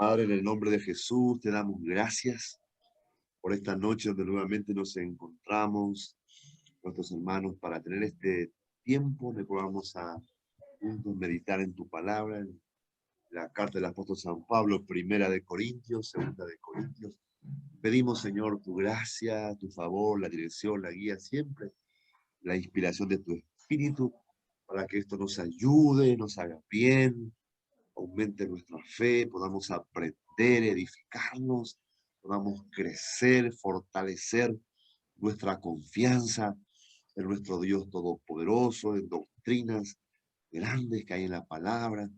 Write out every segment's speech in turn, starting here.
Padre, en el nombre de Jesús, te damos gracias por esta noche donde nuevamente nos encontramos, nuestros hermanos, para tener este tiempo donde podamos juntos meditar en tu palabra, en la carta del apóstol San Pablo, primera de Corintios, segunda de Corintios. Pedimos, Señor, tu gracia, tu favor, la dirección, la guía, siempre la inspiración de tu Espíritu, para que esto nos ayude, nos haga bien, aumente nuestra fe, podamos aprender, edificarnos, podamos crecer, fortalecer nuestra confianza en nuestro Dios Todopoderoso, en doctrinas grandes que hay en la palabra,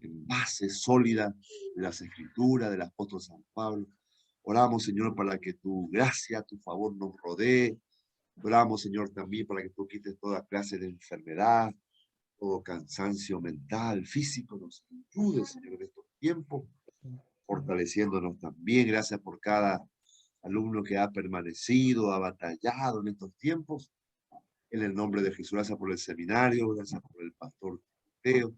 en base sólida de las Escrituras, del apóstol San Pablo. Oramos, Señor, para que tu gracia, tu favor nos rodee. Oramos, Señor, también para que tú quites toda clase de enfermedad, todo cansancio mental, físico, nos ayude, Señor, en estos tiempos, fortaleciéndonos también. Gracias por cada alumno que ha permanecido, ha batallado en estos tiempos. En el nombre de Jesús, gracias por el seminario, gracias por el pastor Teo.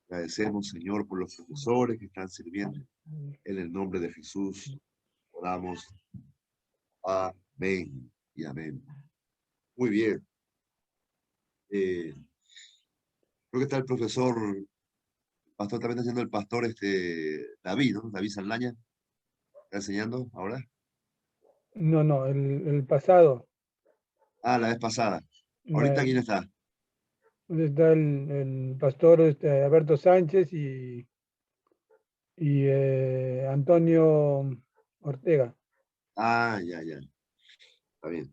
Agradecemos, Señor, por los profesores que están sirviendo. En el nombre de Jesús, oramos. Amén y amén. Muy bien. Creo que está el profesor pastor también está haciendo el pastor David, ¿no? David Saldaña, está enseñando ahora. No, el pasado. Ah, la vez pasada. ¿Ahorita quién está? Está el pastor Alberto Sánchez y Antonio Ortega. Ah, ya, ya. Está bien.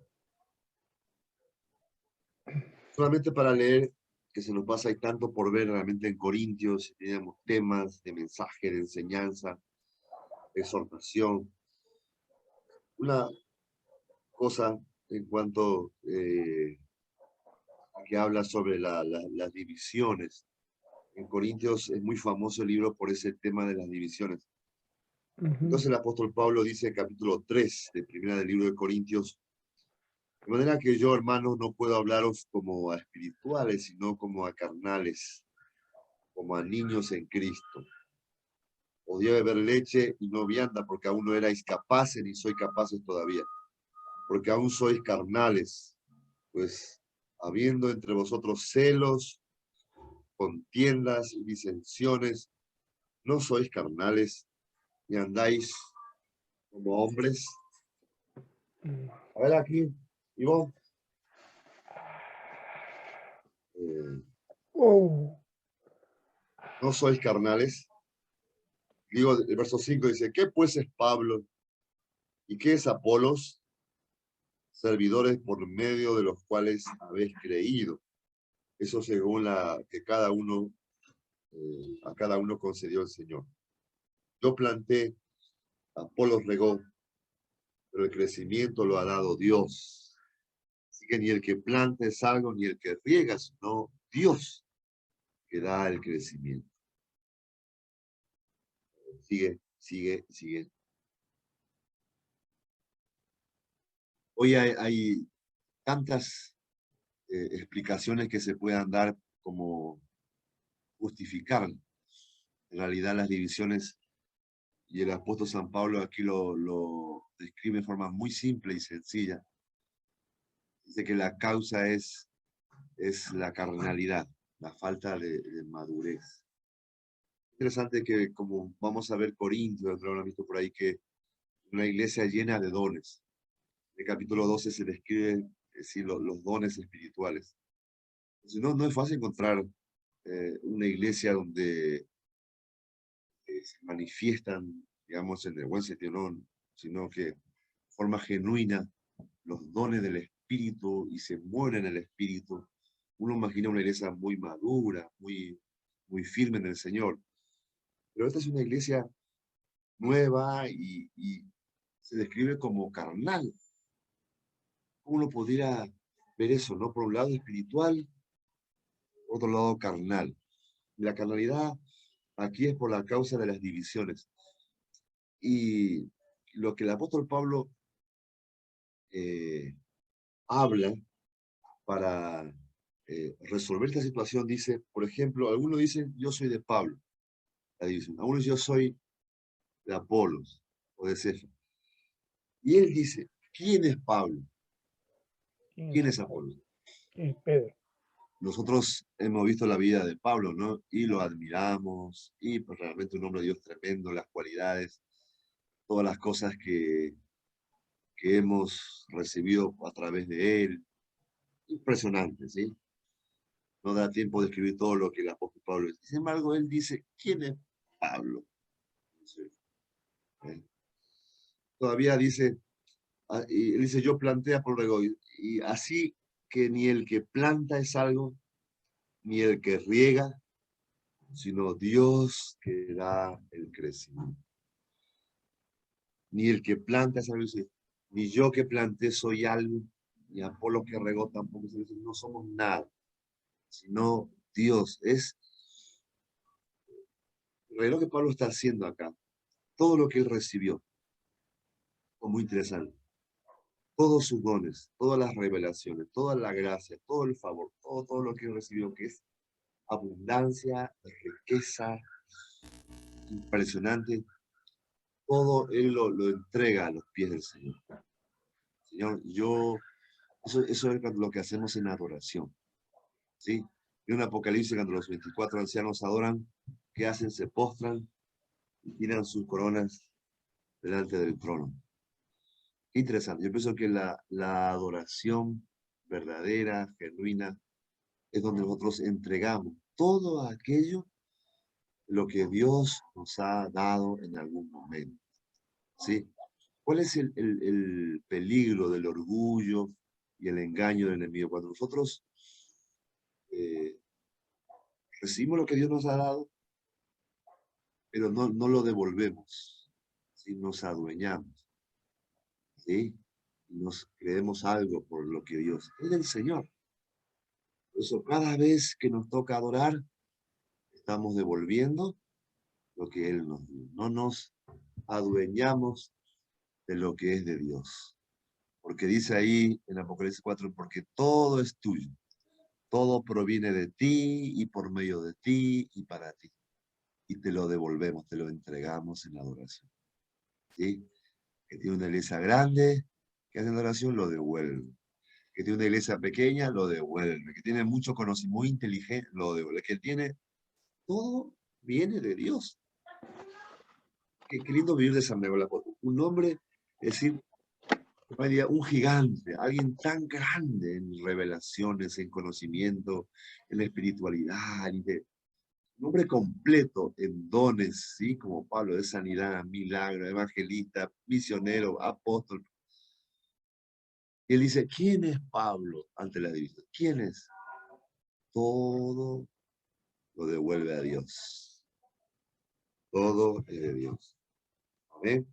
Solamente para leer, que se nos pasa, hay tanto por ver realmente en Corintios, teníamos temas de mensaje, de enseñanza, de exhortación. Una cosa en cuanto a que habla sobre las divisiones. En Corintios es muy famoso el libro por ese tema de las divisiones. Entonces el apóstol Pablo dice en capítulo 3 de primera del libro de Corintios: de manera que yo, hermanos, no puedo hablaros como a espirituales, sino como a carnales, como a niños en Cristo. Podía beber leche y no vianda, porque aún no erais capaces, ni sois capaces todavía, porque aún sois carnales, pues habiendo entre vosotros celos, contiendas y disensiones, no sois carnales, ni andáis como hombres. A ver aquí, Ivonne. Oh. No sois carnales. Digo, el verso 5 dice: ¿qué pues es Pablo y qué es Apolos? Servidores por medio de los cuales habéis creído. Eso según la que a cada uno concedió el Señor. Yo planté, Apolos regó, pero el crecimiento lo ha dado Dios. Así que ni el que planta es algo, ni el que riega, sino Dios que da el crecimiento. Sigue, sigue, sigue. Hoy hay tantas explicaciones que se puedan dar como justificar en realidad las divisiones, y el apóstol San Pablo aquí lo describe de forma muy simple y sencilla. Dice que la causa es la carnalidad, la falta de madurez. Interesante que, como vamos a ver Corintios, lo han visto por ahí, que una iglesia llena de dones. En el capítulo 12 se describe los dones espirituales. Entonces, no es fácil encontrar una iglesia donde se manifiestan, digamos, en el buen sentido, no, sino que de forma genuina los dones del Espíritu y se mueren en el Espíritu. Uno imagina una iglesia muy madura, muy firme en el Señor. Pero esta es una iglesia nueva y se describe como carnal. Uno podría ver eso, ¿no? Por un lado espiritual, por otro lado carnal. Y la carnalidad aquí es por la causa de las divisiones. Y lo que el apóstol Pablo eh, habla para resolver esta situación, dice, por ejemplo, algunos dicen: yo soy de Pablo, la división. Algunos: yo soy de Apolos o de Cefas. Y él dice, ¿quién es Pablo? ¿Quién es Apolos? ¿Quién es Pedro? Nosotros hemos visto la vida de Pablo, ¿no? Y lo admiramos, y pues realmente un hombre de Dios tremendo, las cualidades, todas las cosas que hemos recibido a través de él. Impresionante, ¿sí? No da tiempo de escribir todo lo que el apóstol Pablo dice. Sin embargo, él dice, ¿quién es Pablo? ¿Eh? Todavía dice, y él dice, yo plantea por luego, y así que ni el que planta es algo, ni el que riega, sino Dios que da el crecimiento. Ni el que planta es algo, ni yo que planté soy algo, ni Apolo que regó tampoco, no somos nada, sino Dios. Es lo que Pablo está haciendo acá. Todo lo que él recibió, fue muy interesante. Todos sus dones, todas las revelaciones, toda la gracia, todo el favor, todo lo que él recibió, que es abundancia, riqueza, impresionante, todo él lo entrega a los pies del Señor. Señor, eso es lo que hacemos en adoración, ¿sí? Y un Apocalipsis cuando los 24 ancianos adoran, ¿qué hacen? Se postran y tiran sus coronas delante del trono. Interesante. Yo pienso que la adoración verdadera, genuina, es donde nosotros entregamos todo aquello, lo que Dios nos ha dado en algún momento, ¿sí? ¿Cuál es el peligro del orgullo y el engaño del enemigo? Cuando nosotros eh, recibimos lo que Dios nos ha dado, pero no lo devolvemos, ¿sí? Nos adueñamos, ¿sí? Nos creemos algo por lo que Dios es del Señor. Por eso cada vez que nos toca adorar, estamos devolviendo lo que Él nos dio. No nos adueñamos de lo que es de Dios. Porque dice ahí en Apocalipsis 4, porque todo es tuyo. Todo proviene de ti y por medio de ti y para ti. Y te lo devolvemos, te lo entregamos en la adoración. ¿Sí? Que tiene una iglesia grande, que hace adoración, lo devuelve. Que tiene una iglesia pequeña, lo devuelve. Que tiene mucho conocimiento, muy inteligente, lo devuelve. Que tiene, todo viene de Dios. Qué lindo vivir de esa manera. Un hombre, es decir, un gigante, alguien tan grande en revelaciones, en conocimiento, en la espiritualidad, un hombre completo en dones, ¿sí? Como Pablo, de sanidad, milagro, evangelista, misionero, apóstol. Y él dice, ¿quién es Pablo ante la división? ¿Quién es? Todo lo devuelve a Dios. Todo es de Dios. ¿Amén?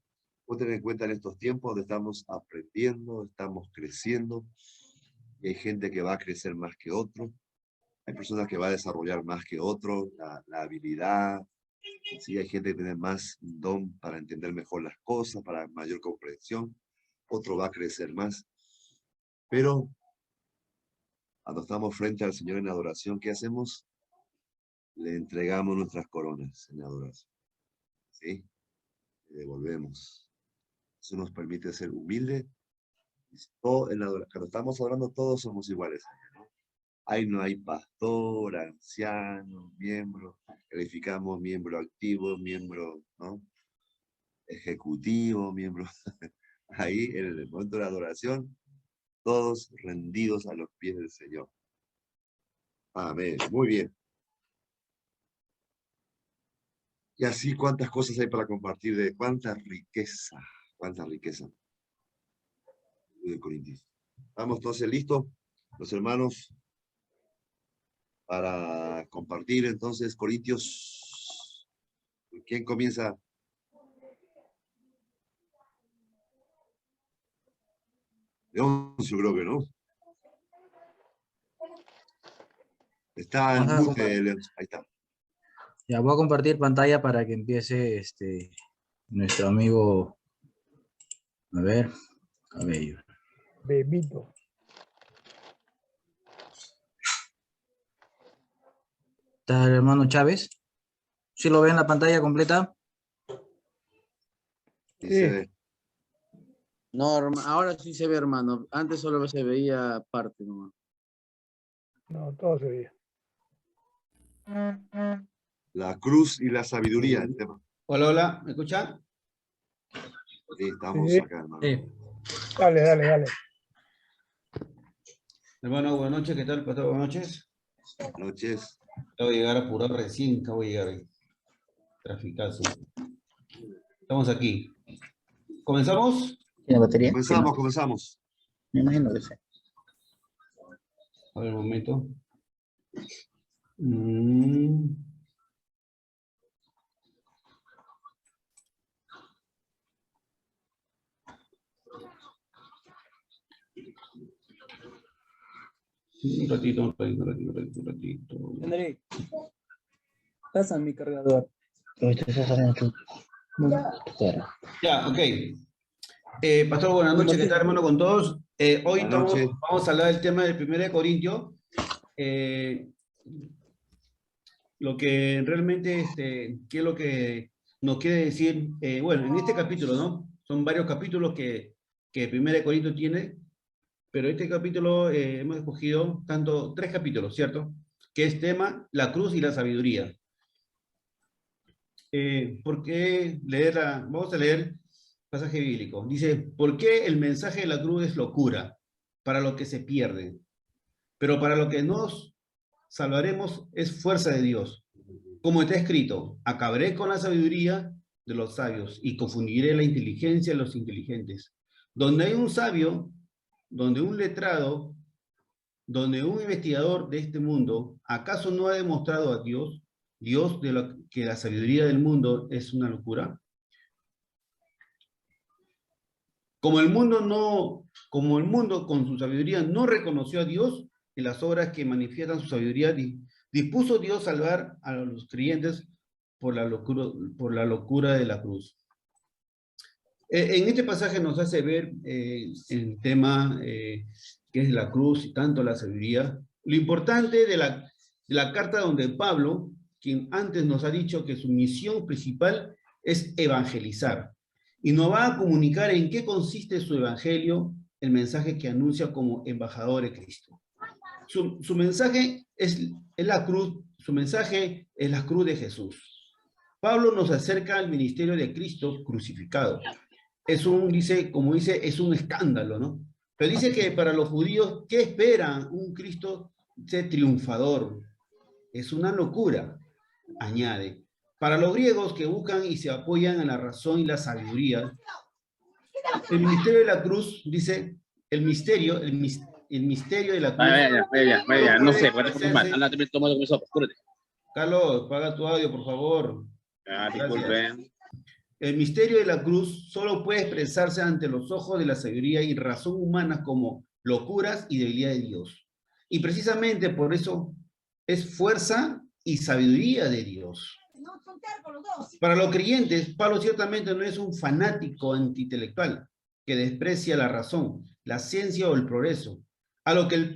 Vos tener en cuenta en estos tiempos donde estamos aprendiendo, estamos creciendo, y hay gente que va a crecer más que otro, hay personas que va a desarrollar más que otro, la habilidad, ¿sí? Hay gente que tiene más don para entender mejor las cosas, para mayor comprensión, otro va a crecer más, pero cuando estamos frente al Señor en adoración, ¿qué hacemos? Le entregamos nuestras coronas en adoración, ¿sí? Le devolvemos. Eso nos permite ser humildes. Cuando estamos adorando, todos somos iguales. ¿No? Ahí no hay pastor, anciano, miembro. Calificamos miembro activo, miembro, ¿no? Ejecutivo, miembro. Ahí, en el momento de la adoración, todos rendidos a los pies del Señor. Amén. Muy bien. Y así, cuántas cosas hay para compartir, de cuánta riqueza, cuánta riqueza. De Corintios. Estamos entonces listos, los hermanos, para compartir entonces Corintios. ¿Quién comienza? Leoncio, creo que no. Está en Vamos a mute, Leoncio. Ahí está. Ya voy a compartir pantalla para que empiece nuestro amigo, a ver, Cabello. Bebito. ¿Está el hermano Chávez? ¿Sí lo ve en la pantalla completa? Sí Sí. se ve. No, ahora sí se ve, hermano. Antes solo se veía parte nomás. No, todo se veía. La cruz y la sabiduría, el tema. Hola, hola, ¿me escuchan? Sí, estamos Sí. acá, hermano. Sí. Dale, dale, dale. Hermano, buenas noches, ¿qué tal, pastor? Buenas noches. Buenas noches. Acabo de llegar apurado recién, acabo de llegar ahí. Traficazo. Estamos aquí. ¿Comenzamos? ¿Tiene batería? Comenzamos, Sí, comenzamos. me imagino que sí. A ver, un momento. Mm. Un ratito, un ratito, un ratito, un ratito, un ratito. Henry, pasa mi cargador. Ya, ok. Pastor, buenas noches, ¿qué tal, hermano, con todos? Hoy Buenas noches. vamos a hablar del tema del 1 Corintios. Lo que realmente, ¿qué es lo que nos quiere decir? Bueno, en este capítulo, ¿no? Son varios capítulos que 1 Corintios tiene, pero este capítulo hemos escogido tres capítulos, ¿cierto? Que es tema la cruz y la sabiduría. ¿Por qué vamos a leer pasaje bíblico? Dice, ¿por qué el mensaje de la cruz es locura para lo que se pierde? Pero para lo que nos salvaremos es fuerza de Dios. Como está escrito, acabaré con la sabiduría de los sabios y confundiré la inteligencia de los inteligentes. Donde hay un sabio, donde un letrado, donde un investigador de este mundo, ¿acaso no ha demostrado a Dios, que la sabiduría del mundo es una locura? Como el mundo con su sabiduría no reconoció a Dios en las obras que manifiestan su sabiduría, dispuso Dios salvar a los creyentes por la locura de la cruz. En este pasaje nos hace ver el tema que es la cruz y tanto la sabiduría. Lo importante de la carta donde Pablo, quien antes nos ha dicho que su misión principal es evangelizar, y nos va a comunicar en qué consiste su evangelio, el mensaje que anuncia como embajador de Cristo. Su mensaje es la cruz, su mensaje es la cruz de Jesús. Pablo nos acerca al ministerio de Cristo crucificado. Es un escándalo, ¿no? Pero dice que para los judíos, ¿qué esperan? Un Cristo triunfador. Es una locura, añade. Para los griegos que buscan y se apoyan en la razón y la sabiduría, el misterio de la cruz, dice, el misterio de la cruz. Vaya, no sé, parece que mal. Anda, también tomando con sopa, apúrate. Carlos, paga tu audio, por favor. Disculpe. El misterio de la cruz solo puede expresarse ante los ojos de la sabiduría y razón humanas como locuras y debilidad de Dios. Y precisamente por eso es fuerza y sabiduría de Dios. Para los creyentes, Pablo ciertamente no es un fanático antiintelectual que desprecia la razón, la ciencia o el progreso. A lo que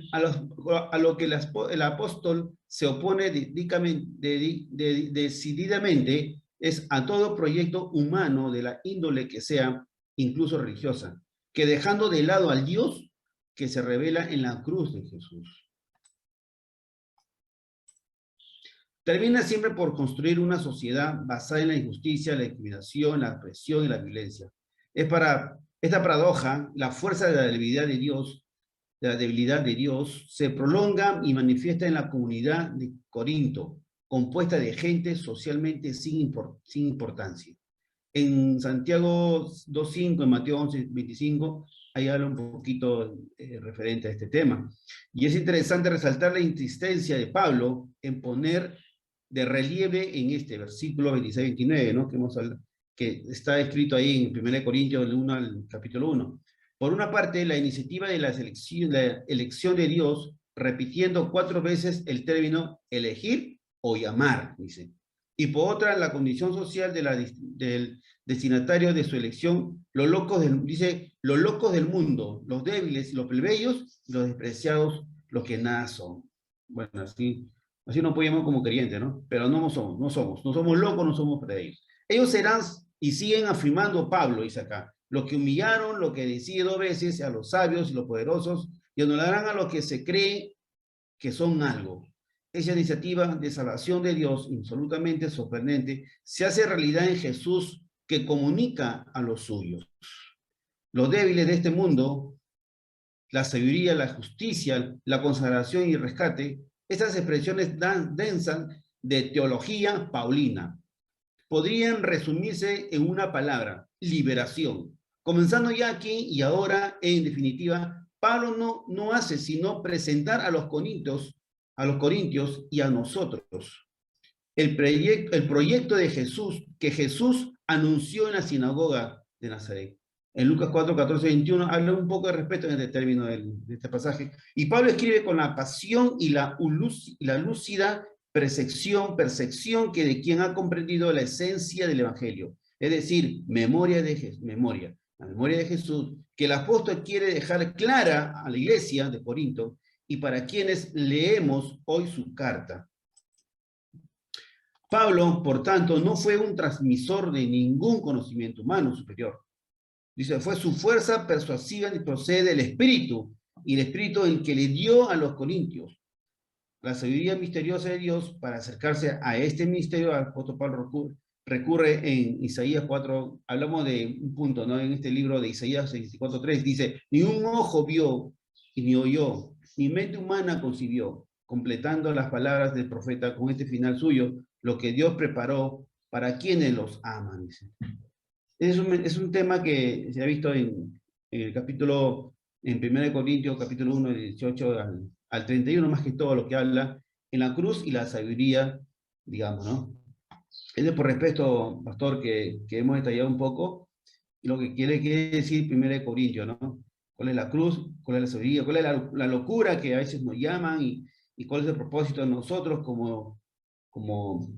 el apóstol se opone decididamente es a todo proyecto humano de la índole que sea, incluso religiosa, que dejando de lado al Dios que se revela en la cruz de Jesús. Termina siempre por construir una sociedad basada en la injusticia, la discriminación, la opresión y la violencia. Es para esta paradoja, la fuerza de la debilidad de Dios se prolonga y manifiesta en la comunidad de Corinto, compuesta de gente socialmente sin importancia. En Santiago 2.5, en Mateo 11.25, ahí habla un poquito referente a este tema. Y es interesante resaltar la insistencia de Pablo en poner de relieve en este versículo 26-29, ¿no? Que está escrito ahí en 1 Corintios del 1 al capítulo 1. Por una parte, la iniciativa de la elección de Dios, repitiendo 4 veces el término elegir o llamar, dice. Y por otra, la condición social del destinatario de su elección, los locos del mundo, los débiles y los plebeyos, y los despreciados, los que nada son. Bueno, así nos podemos como creyentes, ¿no? Pero no somos locos, no somos plebeyos. Ellos serán Y siguen afirmando Pablo, dice acá, los que humillaron, lo que decide 2 veces a los sabios y los poderosos, y anularán a los que se creen que son algo. Esa iniciativa de salvación de Dios, absolutamente sorprendente, se hace realidad en Jesús, que comunica a los suyos. Los débiles de este mundo, la sabiduría, la justicia, la consagración y el rescate, estas expresiones densas de teología paulina, podrían resumirse en una palabra: liberación. Comenzando ya aquí y ahora, en definitiva, Pablo no hace sino presentar a los corintios y a nosotros el proyecto de Jesús, que Jesús anunció en la sinagoga de Nazaret. En Lucas 4, 14, 21, habla un poco de respeto en este término de este pasaje. Y Pablo escribe con la pasión y la lúcida percepción que de quien ha comprendido la esencia del Evangelio. Es decir, la memoria de Jesús, que el apóstol quiere dejar clara a la iglesia de Corinto y para quienes leemos hoy su carta. Pablo, por tanto, no fue un transmisor de ningún conocimiento humano superior. Dice, fue su fuerza persuasiva que procede del Espíritu, y el Espíritu el que le dio a los corintios la sabiduría misteriosa de Dios para acercarse a este ministerio. Al apóstol Pablo recurre en Isaías 4, hablamos de un punto, ¿no? En este libro de Isaías 64:3, dice, ni un ojo vio y ni oyó, ni mente humana concibió, completando las palabras del profeta con este final suyo, lo que Dios preparó para quienes los aman. Dice. Es un tema que se ha visto en el capítulo, en 1 Corintios, capítulo 1, del 18 al 31, más que todo lo que habla en la cruz y la sabiduría, digamos, ¿no? Es por respeto, pastor, que hemos detallado un poco lo que quiere decir 1 Corintios, ¿no? ¿Cuál es la cruz? ¿Cuál es la sabiduría? ¿Cuál es la locura que a veces nos llaman? Y cuál es el propósito de nosotros como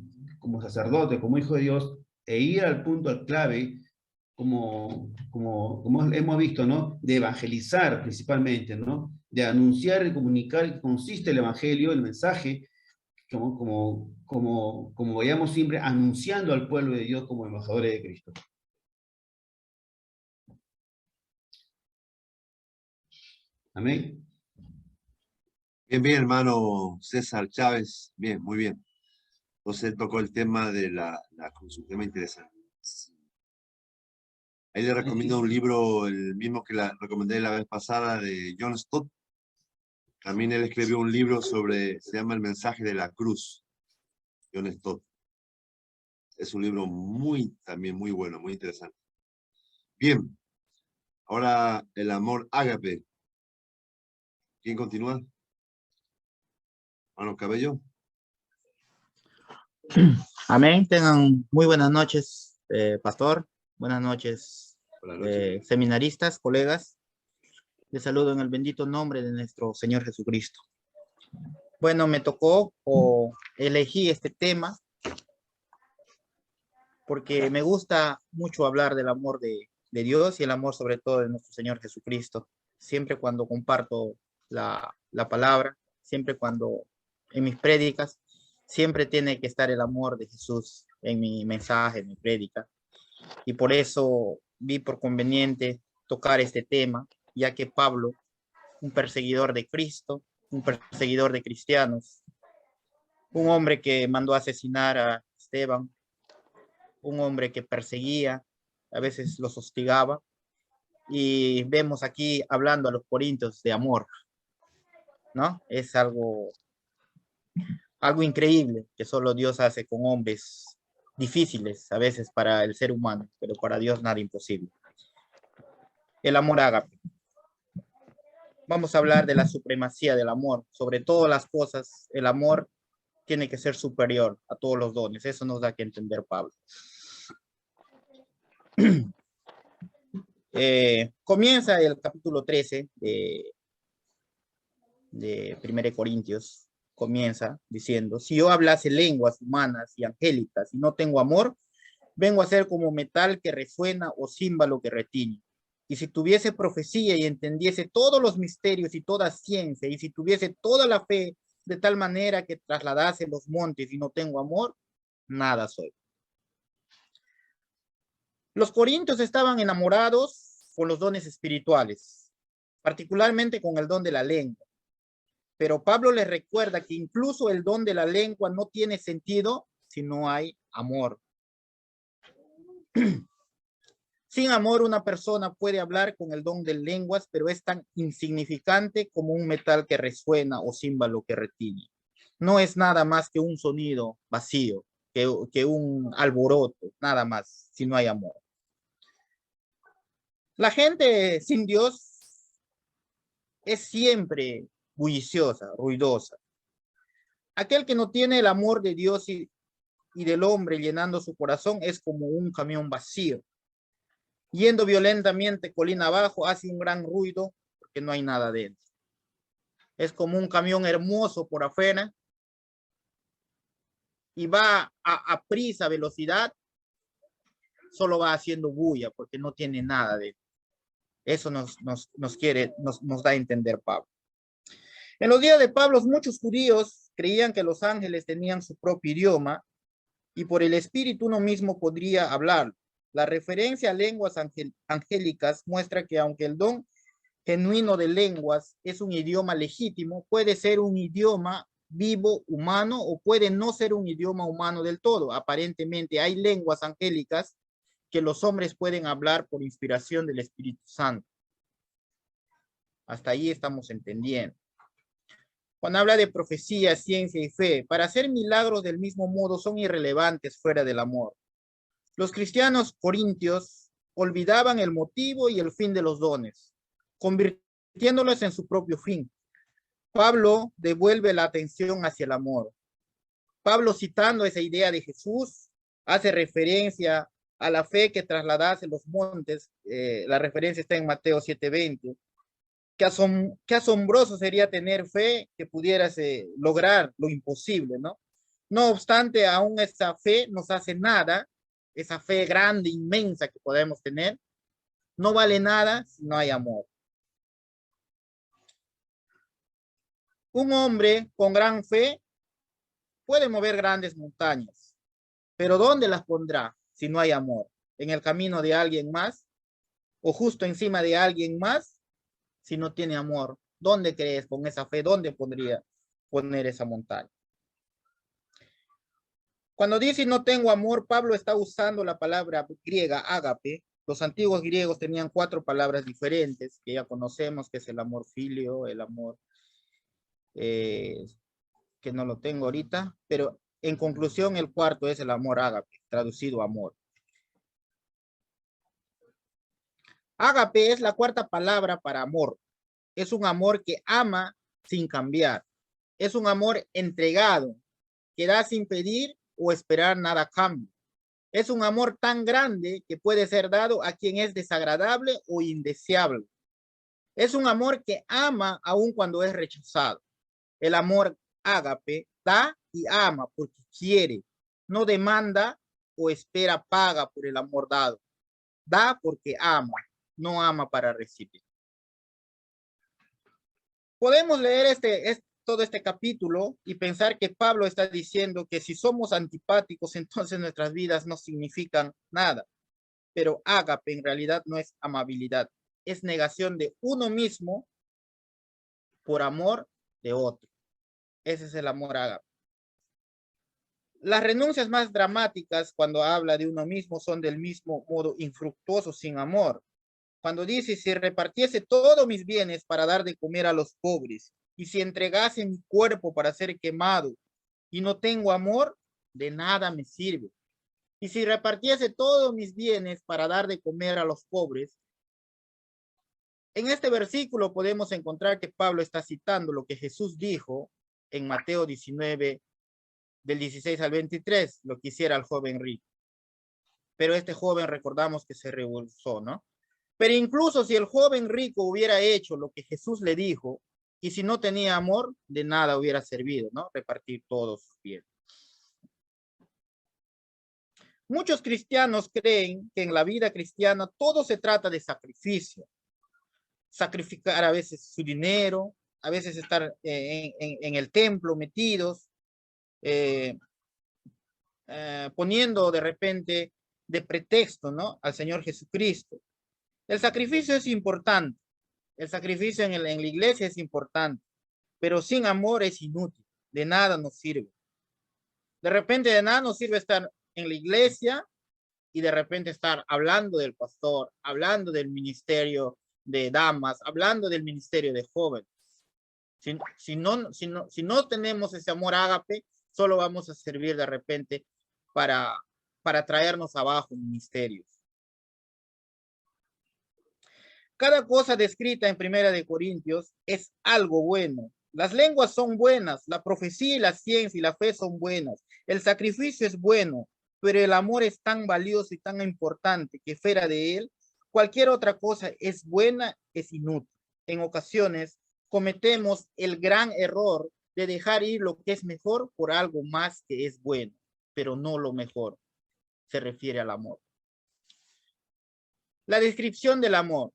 sacerdotes, como hijos de Dios, e ir al punto, al clave, como hemos visto, ¿no? De evangelizar principalmente, ¿no? De anunciar y comunicar en qué consiste el evangelio, el mensaje, como vayamos siempre anunciando al pueblo de Dios como embajadores de Cristo. Amén. Bien, bien, hermano César Chávez. Bien, muy bien. Entonces él tocó el tema de la cruz, un tema interesante. Ahí le recomiendo un libro, el mismo que recomendé la vez pasada, de John Stott. También él escribió un libro se llama El mensaje de la cruz. John Stott. Es un libro también muy bueno, muy interesante. Bien. Ahora el amor ágape. ¿Quién continúa? Hermano Cabello. Amén. Tengan muy buenas noches, pastor. Buenas noches, seminaristas, colegas. Les saludo en el bendito nombre de nuestro Señor Jesucristo. Bueno, me tocó o elegí este tema porque me gusta mucho hablar del amor de Dios y el amor sobre todo de nuestro Señor Jesucristo. Siempre cuando comparto la palabra, siempre cuando en mis prédicas, siempre tiene que estar el amor de Jesús en mi mensaje, en mi prédica. Y por eso vi por conveniente tocar este tema, ya que Pablo, un perseguidor de Cristo, un perseguidor de cristianos, un hombre que mandó a asesinar a Esteban, un hombre que perseguía, a veces los hostigaba, y vemos aquí hablando a los corintios de amor, ¿no? Es algo increíble que solo Dios hace con hombres difíciles a veces para el ser humano, pero para Dios nada imposible. El amor ágape. Vamos a hablar de la supremacía del amor. Sobre todas las cosas, el amor tiene que ser superior a todos los dones. Eso nos da que entender Pablo. Comienza el capítulo 13 de 1 Corintios. Comienza diciendo, si yo hablase lenguas humanas y angélicas y no tengo amor, vengo a ser como metal que resuena o címbalo que retiñe. Y si tuviese profecía y entendiese todos los misterios y toda ciencia, y si tuviese toda la fe de tal manera que trasladase los montes y no tengo amor, nada soy. Los corintios estaban enamorados con los dones espirituales, particularmente con el don de la lengua. Pero Pablo les recuerda que incluso el don de la lengua no tiene sentido si no hay amor. Sin amor, una persona puede hablar con el don de lenguas, pero es tan insignificante como un metal que resuena o címbalo que retiñe. No es nada más que un sonido vacío, que un alboroto, nada más, si no hay amor. La gente sin Dios es siempre bulliciosa, ruidosa. Aquel que no tiene el amor de Dios y del hombre llenando su corazón es como un camión vacío. Yendo violentamente colina abajo, hace un gran ruido porque no hay nada dentro. Es como un camión hermoso por afuera y va a prisa, velocidad, solo va haciendo bulla porque no tiene nada dentro. Eso nos da a entender Pablo. En los días de Pablo, muchos judíos creían que los ángeles tenían su propio idioma y por el Espíritu uno mismo podría hablar. La referencia a lenguas angélicas muestra que aunque el don genuino de lenguas es un idioma legítimo, puede ser un idioma vivo, humano, o puede no ser un idioma humano del todo. Aparentemente hay lenguas angélicas que los hombres pueden hablar por inspiración del Espíritu Santo. Hasta ahí estamos entendiendo. Cuando habla de profecía, ciencia y fe, para hacer milagros del mismo modo son irrelevantes fuera del amor. Los cristianos corintios olvidaban el motivo y el fin de los dones, convirtiéndolos en su propio fin. Pablo devuelve la atención hacia el amor. Pablo, citando esa idea de Jesús, hace referencia a la fe que trasladase los montes. La referencia está en Mateo 7:20. Qué asombroso sería tener fe que pudieras lograr lo imposible, ¿no? No obstante, aún esa fe nos hace nada, esa fe grande, inmensa que podemos tener, no vale nada si no hay amor. Un hombre con gran fe puede mover grandes montañas, pero ¿dónde las pondrá si no hay amor? ¿En el camino de alguien más? ¿O justo encima de alguien más? Si no tiene amor, ¿dónde crees con esa fe? ¿Dónde podría poner esa montaña? Cuando dice no tengo amor, Pablo está usando la palabra griega ágape. Los antiguos griegos tenían 4 palabras diferentes que ya conocemos, que es el amor filio, el amor que no lo tengo ahorita, pero en conclusión el cuarto es el amor ágape, traducido amor. Ágape es la 4ª palabra para amor. Es un amor que ama sin cambiar. Es un amor entregado, que da sin pedir o esperar nada a cambio. Es un amor tan grande que puede ser dado a quien es desagradable o indeseable. Es un amor que ama aun cuando es rechazado. El amor ágape da y ama porque quiere. No demanda o espera paga por el amor dado. Da porque ama, no ama para recibir. Podemos leer todo este capítulo y pensar que Pablo está diciendo que si somos antipáticos, entonces nuestras vidas no significan nada. Pero ágape en realidad no es amabilidad, es negación de uno mismo por amor de otro. Ese es el amor ágape. Las renuncias más dramáticas cuando habla de uno mismo son del mismo modo infructuosos sin amor. Cuando dice, si repartiese todos mis bienes para dar de comer a los pobres, y si entregase mi cuerpo para ser quemado, y no tengo amor, de nada me sirve. Y si repartiese todos mis bienes para dar de comer a los pobres, en este versículo podemos encontrar que Pablo está citando lo que Jesús dijo en Mateo 19, del 16 al 23, lo que hiciera el joven rico. Pero este joven recordamos que se rehusó, ¿no? Pero incluso si el joven rico hubiera hecho lo que Jesús le dijo, y si no tenía amor, de nada hubiera servido, ¿no? Repartir todos sus bienes. Muchos cristianos creen que en la vida cristiana todo se trata de sacrificio. Sacrificar a veces su dinero, a veces estar en el templo metidos, poniendo de repente de pretexto, ¿no? Al Señor Jesucristo. El sacrificio es importante. El sacrificio en la iglesia es importante, pero sin amor es inútil. De nada nos sirve. De repente de nada nos sirve estar en la iglesia y de repente estar hablando del pastor, hablando del ministerio de damas, hablando del ministerio de jóvenes. Si no tenemos ese amor ágape, solo vamos a servir de repente para traernos abajo ministerios. Cada cosa descrita en Primera de Corintios es algo bueno. Las lenguas son buenas, la profecía y la ciencia y la fe son buenas. El sacrificio es bueno, pero el amor es tan valioso y tan importante que fuera de él, cualquier otra cosa es buena, es inútil. En ocasiones cometemos el gran error de dejar ir lo que es mejor por algo más que es bueno, pero no lo mejor. Se refiere al amor. La descripción del amor.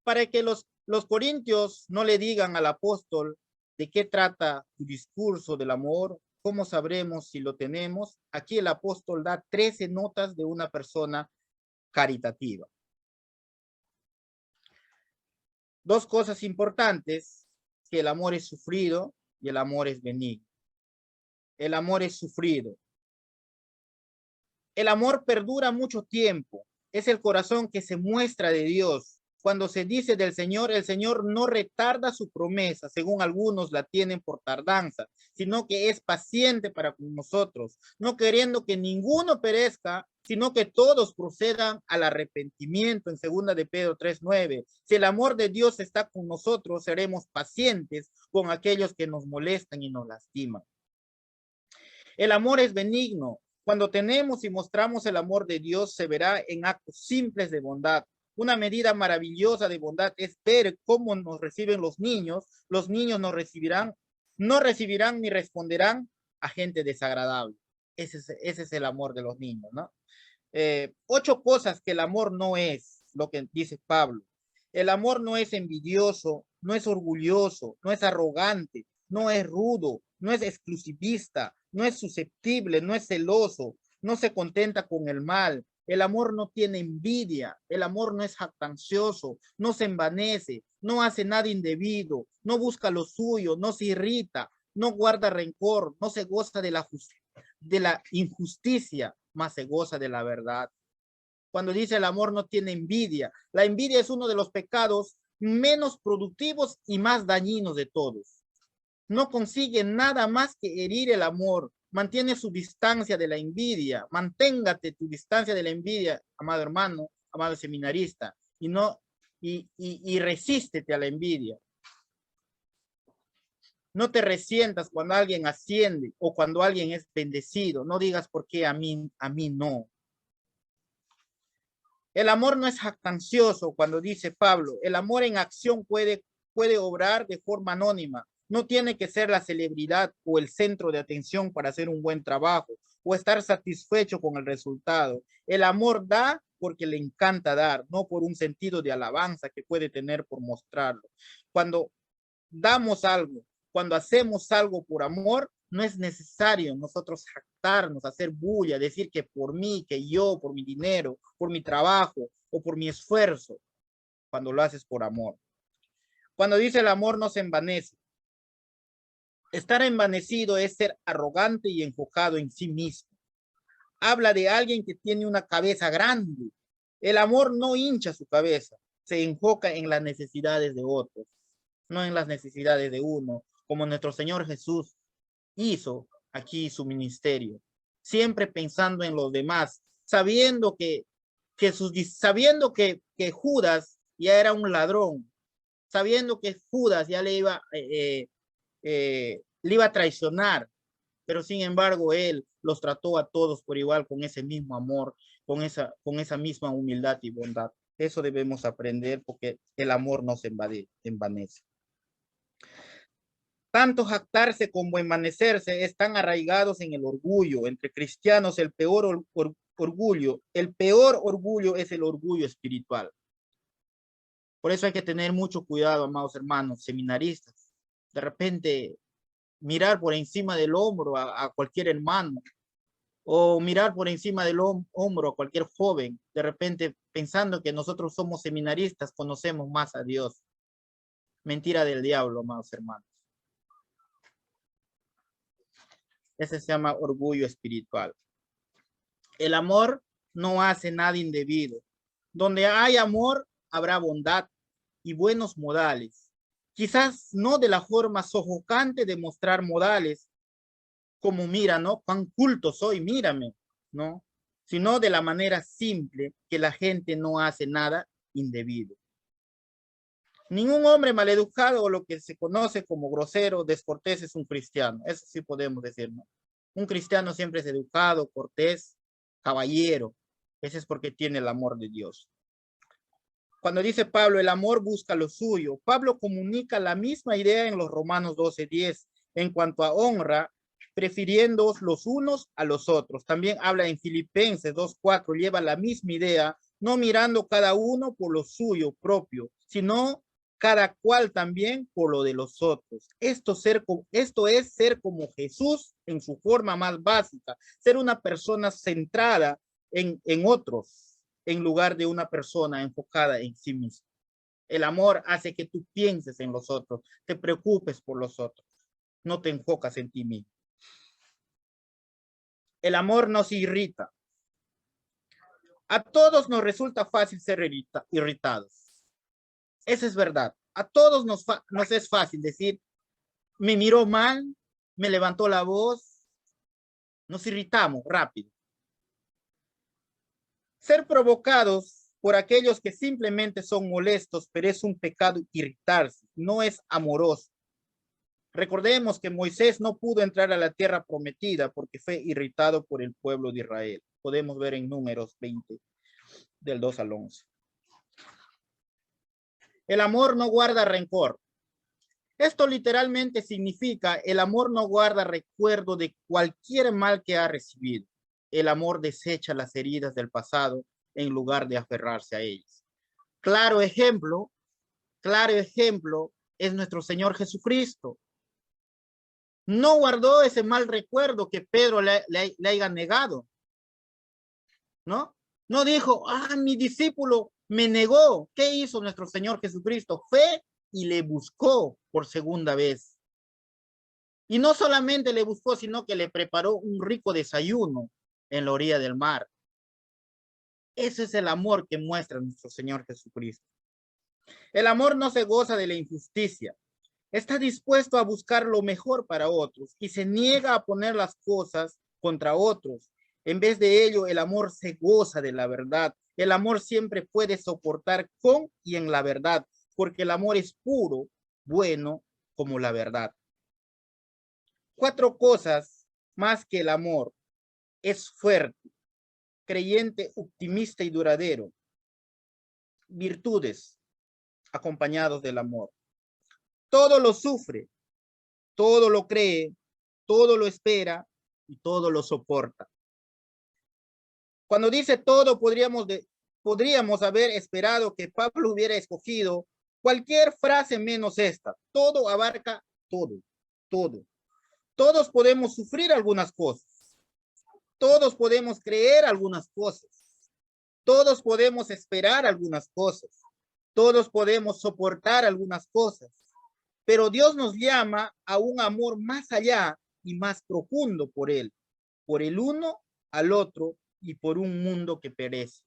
Para que los corintios no le digan al apóstol de qué trata su discurso del amor, ¿cómo sabremos si lo tenemos? Aquí el apóstol da 13 notas de una persona caritativa. Dos cosas importantes, que el amor es sufrido y el amor es benigno. El amor es sufrido. El amor perdura mucho tiempo. Es el corazón que se muestra de Dios. Cuando se dice del Señor, el Señor no retarda su promesa, según algunos la tienen por tardanza, sino que es paciente para con nosotros, no queriendo que ninguno perezca, sino que todos procedan al arrepentimiento, en 2 de Pedro 3:9. Si el amor de Dios está con nosotros, seremos pacientes con aquellos que nos molestan y nos lastiman. El amor es benigno. Cuando tenemos y mostramos el amor de Dios, se verá en actos simples de bondad. Una medida maravillosa de bondad es ver cómo nos reciben los niños. Los niños no recibirán ni responderán a gente desagradable. Ese es el amor de los niños, ¿no? 8 cosas que el amor no es, lo que dice Pablo. El amor no es envidioso, no es orgulloso, no es arrogante, no es rudo, no es exclusivista, no es susceptible, no es celoso, no se contenta con el mal. El amor no tiene envidia, el amor no es jactancioso, no se envanece, no hace nada indebido, no busca lo suyo, no se irrita, no guarda rencor, no se goza de la injusticia, más se goza de la verdad. Cuando dice el amor no tiene envidia, la envidia es uno de los pecados menos productivos y más dañinos de todos. No consigue nada más que herir el amor. Mantiene su distancia de la envidia. Manténgate tu distancia de la envidia, amado hermano, amado seminarista, y resístete a la envidia. No te resientas cuando alguien asciende o cuando alguien es bendecido. No digas por qué a mí no. El amor no es jactancioso, cuando dice Pablo. El amor en acción puede obrar de forma anónima. No tiene que ser la celebridad o el centro de atención para hacer un buen trabajo o estar satisfecho con el resultado. El amor da porque le encanta dar, no por un sentido de alabanza que puede tener por mostrarlo. Cuando damos algo, cuando hacemos algo por amor, no es necesario nosotros jactarnos, hacer bulla, decir que por mí, que yo, por mi dinero, por mi trabajo o por mi esfuerzo, cuando lo haces por amor. Cuando dice el amor no se envanece. Estar envanecido es ser arrogante y enfocado en sí mismo. Habla de alguien que tiene una cabeza grande. El amor no hincha su cabeza, se enfoca en las necesidades de otros, no en las necesidades de uno, como nuestro Señor Jesús hizo aquí su ministerio, siempre pensando en los demás, sabiendo que Judas ya era un ladrón, sabiendo que Judas ya le iba a traicionar, pero sin embargo él los trató a todos por igual, con ese mismo amor, con esa misma humildad y bondad. Eso debemos aprender, porque el amor no se envanece. Tanto jactarse como envanecerse están arraigados en el orgullo. Entre cristianos el peor orgullo es el orgullo espiritual. Por eso hay que tener mucho cuidado, amados hermanos seminaristas. De repente mirar por encima del hombro a cualquier hermano o mirar por encima del hombro a cualquier joven, de repente pensando que nosotros somos seminaristas, conocemos más a Dios. Mentira del diablo, amados hermanos. Ese se llama orgullo espiritual. El amor no hace nada indebido. Donde hay amor, habrá bondad y buenos modales. Quizás no de la forma sofocante de mostrar modales, como mira, ¿no? Cuán culto soy, mírame, ¿no? Sino de la manera simple que la gente no hace nada indebido. Ningún hombre maleducado o lo que se conoce como grosero, descortés es un cristiano. Eso sí podemos decir, ¿no? Un cristiano siempre es educado, cortés, caballero. Ese es porque tiene el amor de Dios. Cuando dice Pablo, el amor busca lo suyo, Pablo comunica la misma idea en los Romanos 12:10 en cuanto a honra, prefiriéndoos los unos a los otros. También habla en Filipenses 2:4, lleva la misma idea, no mirando cada uno por lo suyo propio, sino cada cual también por lo de los otros. Esto es ser como Jesús en su forma más básica, ser una persona centrada en otros, en lugar de una persona enfocada en sí misma. El amor hace que tú pienses en los otros, te preocupes por los otros, no te enfocas en ti mismo. El amor nos irrita. A todos nos resulta fácil ser irritados. Eso es verdad. A todos nos es fácil decir, me miró mal, me levantó la voz. Nos irritamos rápido. Ser provocados por aquellos que simplemente son molestos, pero es un pecado irritarse, no es amoroso. Recordemos que Moisés no pudo entrar a la tierra prometida porque fue irritado por el pueblo de Israel. Podemos ver en Números 20, del 2 al 11. El amor no guarda rencor. Esto literalmente significa el amor no guarda recuerdo de cualquier mal que ha recibido. El amor desecha las heridas del pasado en lugar de aferrarse a ellas. Claro ejemplo es nuestro Señor Jesucristo. No guardó ese mal recuerdo que Pedro le haya negado, ¿no? No dijo, mi discípulo me negó. ¿Qué hizo nuestro Señor Jesucristo? Fue y le buscó por segunda vez. Y no solamente le buscó, sino que le preparó un rico desayuno en la orilla del mar. Ese es el amor que muestra nuestro Señor Jesucristo. El amor no se goza de la injusticia. Está dispuesto a buscar lo mejor para otros y se niega a poner las cosas contra otros. En vez de ello, el amor se goza de la verdad. El amor siempre puede soportar con y en la verdad, porque el amor es puro, bueno, como la verdad. 4 cosas más que el amor. Es fuerte, creyente, optimista y duradero. Virtudes acompañados del amor. Todo lo sufre, todo lo cree, todo lo espera y todo lo soporta. Cuando dice todo, podríamos haber esperado que Pablo hubiera escogido cualquier frase menos esta. Todo abarca todo, todo. Todos podemos sufrir algunas cosas. Todos podemos creer algunas cosas. Todos podemos esperar algunas cosas. Todos podemos soportar algunas cosas. Pero Dios nos llama a un amor más allá y más profundo por Él, por el uno al otro y por un mundo que perece.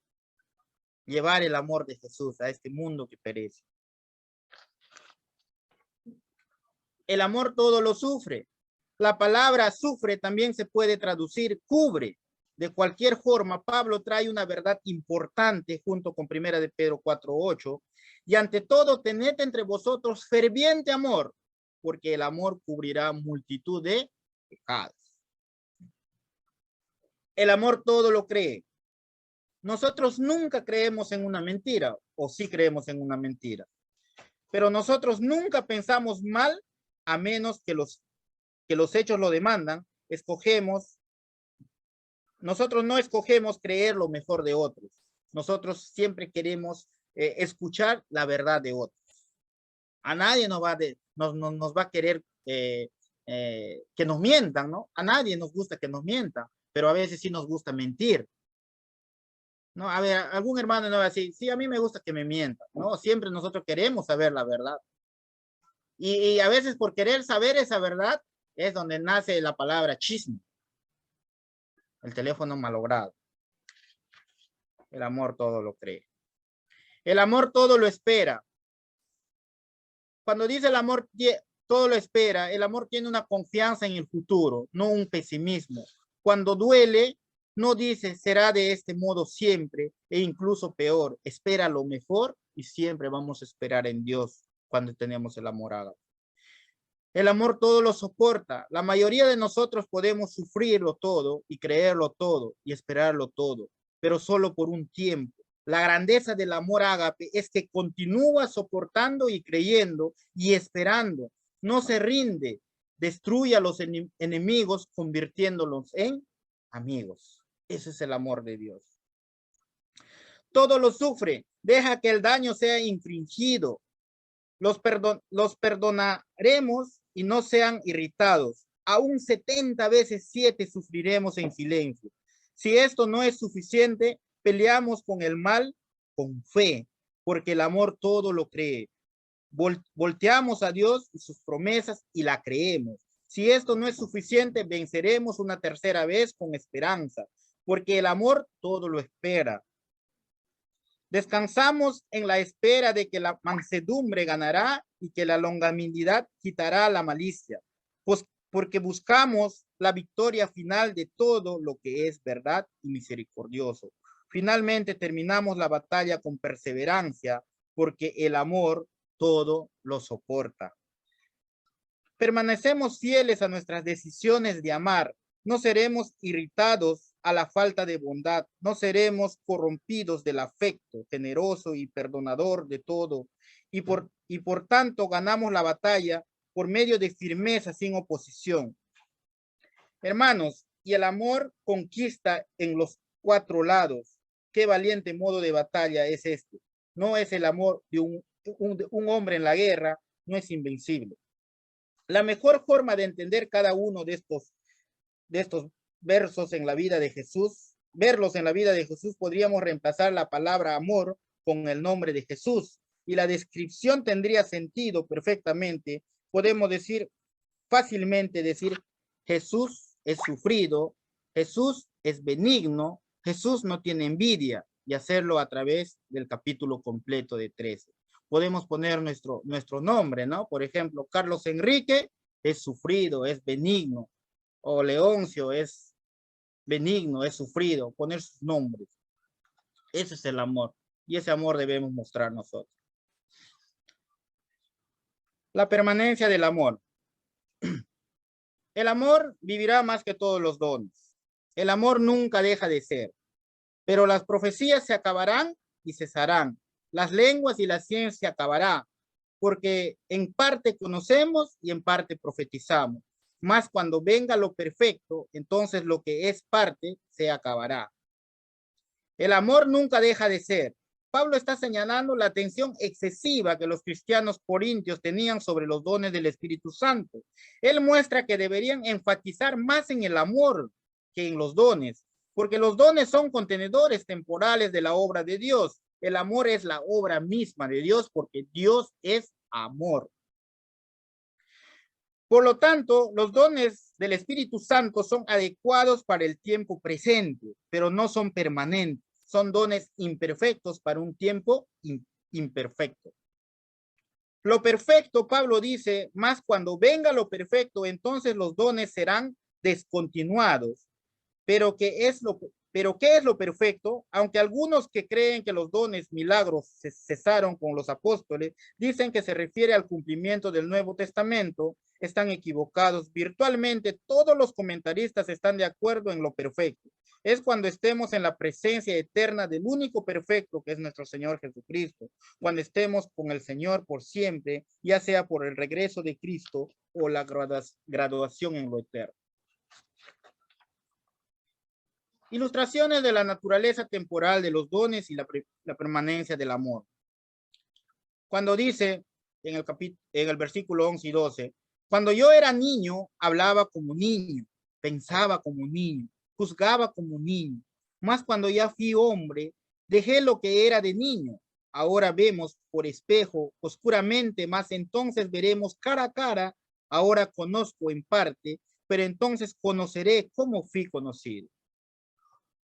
Llevar el amor de Jesús a este mundo que perece. El amor todo lo sufre. La palabra sufre también se puede traducir cubre. De cualquier forma, Pablo trae una verdad importante junto con 1 de Pedro 4:8. Y ante todo, tened entre vosotros ferviente amor, porque el amor cubrirá multitud de pecados. El amor todo lo cree. Nosotros nunca creemos en una mentira, o sí creemos en una mentira. Pero nosotros nunca pensamos mal, a menos que los hechos lo demandan. Nosotros no escogemos creer lo mejor de otros. Nosotros siempre queremos escuchar la verdad de otros. A nadie nos va a querer que nos mientan, ¿no? A nadie nos gusta que nos mientan, pero a veces sí nos gusta mentir. ¿No? A ver, algún hermano no va a decir, sí, a mí me gusta que me mientan, ¿no? Siempre nosotros queremos saber la verdad. Y a veces por querer saber esa verdad es donde nace la palabra chisme. El teléfono malogrado. El amor todo lo cree. El amor todo lo espera. Cuando dice el amor todo lo espera, el amor tiene una confianza en el futuro, no un pesimismo. Cuando duele, no dice será de este modo siempre e incluso peor. Espera lo mejor y siempre vamos a esperar en Dios cuando tenemos el amor ágape. El amor todo lo soporta. La mayoría de nosotros podemos sufrirlo todo y creerlo todo y esperarlo todo, pero solo por un tiempo. La grandeza del amor ágape es que continúa soportando y creyendo y esperando. No se rinde, destruye a los enemigos convirtiéndolos en amigos. Ese es el amor de Dios. Todo lo sufre, deja que el daño sea infringido. Los perdonaremos y no sean irritados. Aún 70 veces 7 sufriremos en silencio. Si esto no es suficiente, peleamos con el mal con fe, porque el amor todo lo cree. Volteamos a Dios y sus promesas y la creemos. Si esto no es suficiente, venceremos una tercera vez con esperanza, porque el amor todo lo espera. Descansamos en la espera de que la mansedumbre ganará y que la longanimidad quitará la malicia, pues porque buscamos la victoria final de todo lo que es verdad y misericordioso. Finalmente terminamos la batalla con perseverancia, porque el amor todo lo soporta. Permanecemos fieles a nuestras decisiones de amar. No seremos irritados a la falta de bondad. No seremos corrompidos del afecto generoso y perdonador de todo. Y por tanto ganamos la batalla por medio de firmeza sin oposición. Hermanos, y el amor conquista en los 4 lados. Qué valiente modo de batalla es este. No es el amor de un hombre en la guerra, no es invencible. La mejor forma de entender cada uno de estos versos en la vida de Jesús, verlos en la vida de Jesús, podríamos reemplazar la palabra amor con el nombre de Jesús y la descripción tendría sentido perfectamente. Podemos fácilmente decir, Jesús es sufrido, Jesús es benigno, Jesús no tiene envidia, y hacerlo a través del capítulo completo de 13. Podemos poner nuestro nombre, ¿no? Por ejemplo, Carlos Enrique es sufrido, es benigno, o Leoncio es benigno, es sufrido, poner sus nombres. Ese es el amor, y ese amor debemos mostrar nosotros. La permanencia del amor. El amor vivirá más que todos los dones. El amor nunca deja de ser. Pero las profecías se acabarán y cesarán. Las lenguas y la ciencia acabará, porque en parte conocemos y en parte profetizamos. Mas cuando venga lo perfecto, entonces lo que es parte se acabará. El amor nunca deja de ser. Pablo está señalando la atención excesiva que los cristianos corintios tenían sobre los dones del Espíritu Santo. Él muestra que deberían enfatizar más en el amor que en los dones, porque los dones son contenedores temporales de la obra de Dios. El amor es la obra misma de Dios, porque Dios es amor. Por lo tanto, los dones del Espíritu Santo son adecuados para el tiempo presente, pero no son permanentes. Son dones imperfectos para un tiempo imperfecto. Lo perfecto, Pablo dice, más cuando venga lo perfecto, entonces los dones serán descontinuados. Pero ¿qué es lo perfecto? Aunque algunos que creen que los dones milagros cesaron con los apóstoles, dicen que se refiere al cumplimiento del Nuevo Testamento, están equivocados. Virtualmente todos los comentaristas están de acuerdo en lo perfecto. Es cuando estemos en la presencia eterna del único perfecto, que es nuestro Señor Jesucristo, cuando estemos con el Señor por siempre, ya sea por el regreso de Cristo o la graduación en lo eterno. Ilustraciones de la naturaleza temporal de los dones y la permanencia del amor. Cuando dice en el versículo 11 y 12, cuando yo era niño, hablaba como niño, pensaba como niño, juzgaba como niño. Mas cuando ya fui hombre, dejé lo que era de niño. Ahora vemos por espejo oscuramente, mas entonces veremos cara a cara. Ahora conozco en parte, pero entonces conoceré como fui conocido.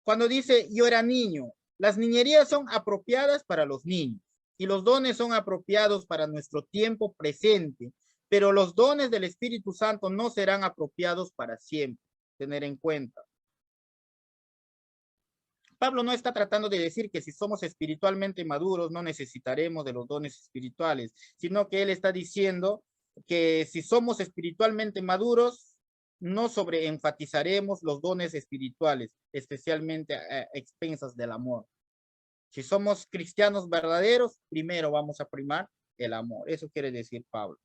Cuando dice yo era niño, las niñerías son apropiadas para los niños y los dones son apropiados para nuestro tiempo presente, pero los dones del Espíritu Santo no serán apropiados para siempre. Tener en cuenta. Pablo no está tratando de decir que si somos espiritualmente maduros no necesitaremos de los dones espirituales, sino que él está diciendo que si somos espiritualmente maduros, no sobreenfatizaremos los dones espirituales, especialmente a expensas del amor. Si somos cristianos verdaderos, primero vamos a primar el amor. Eso quiere decir Pablo.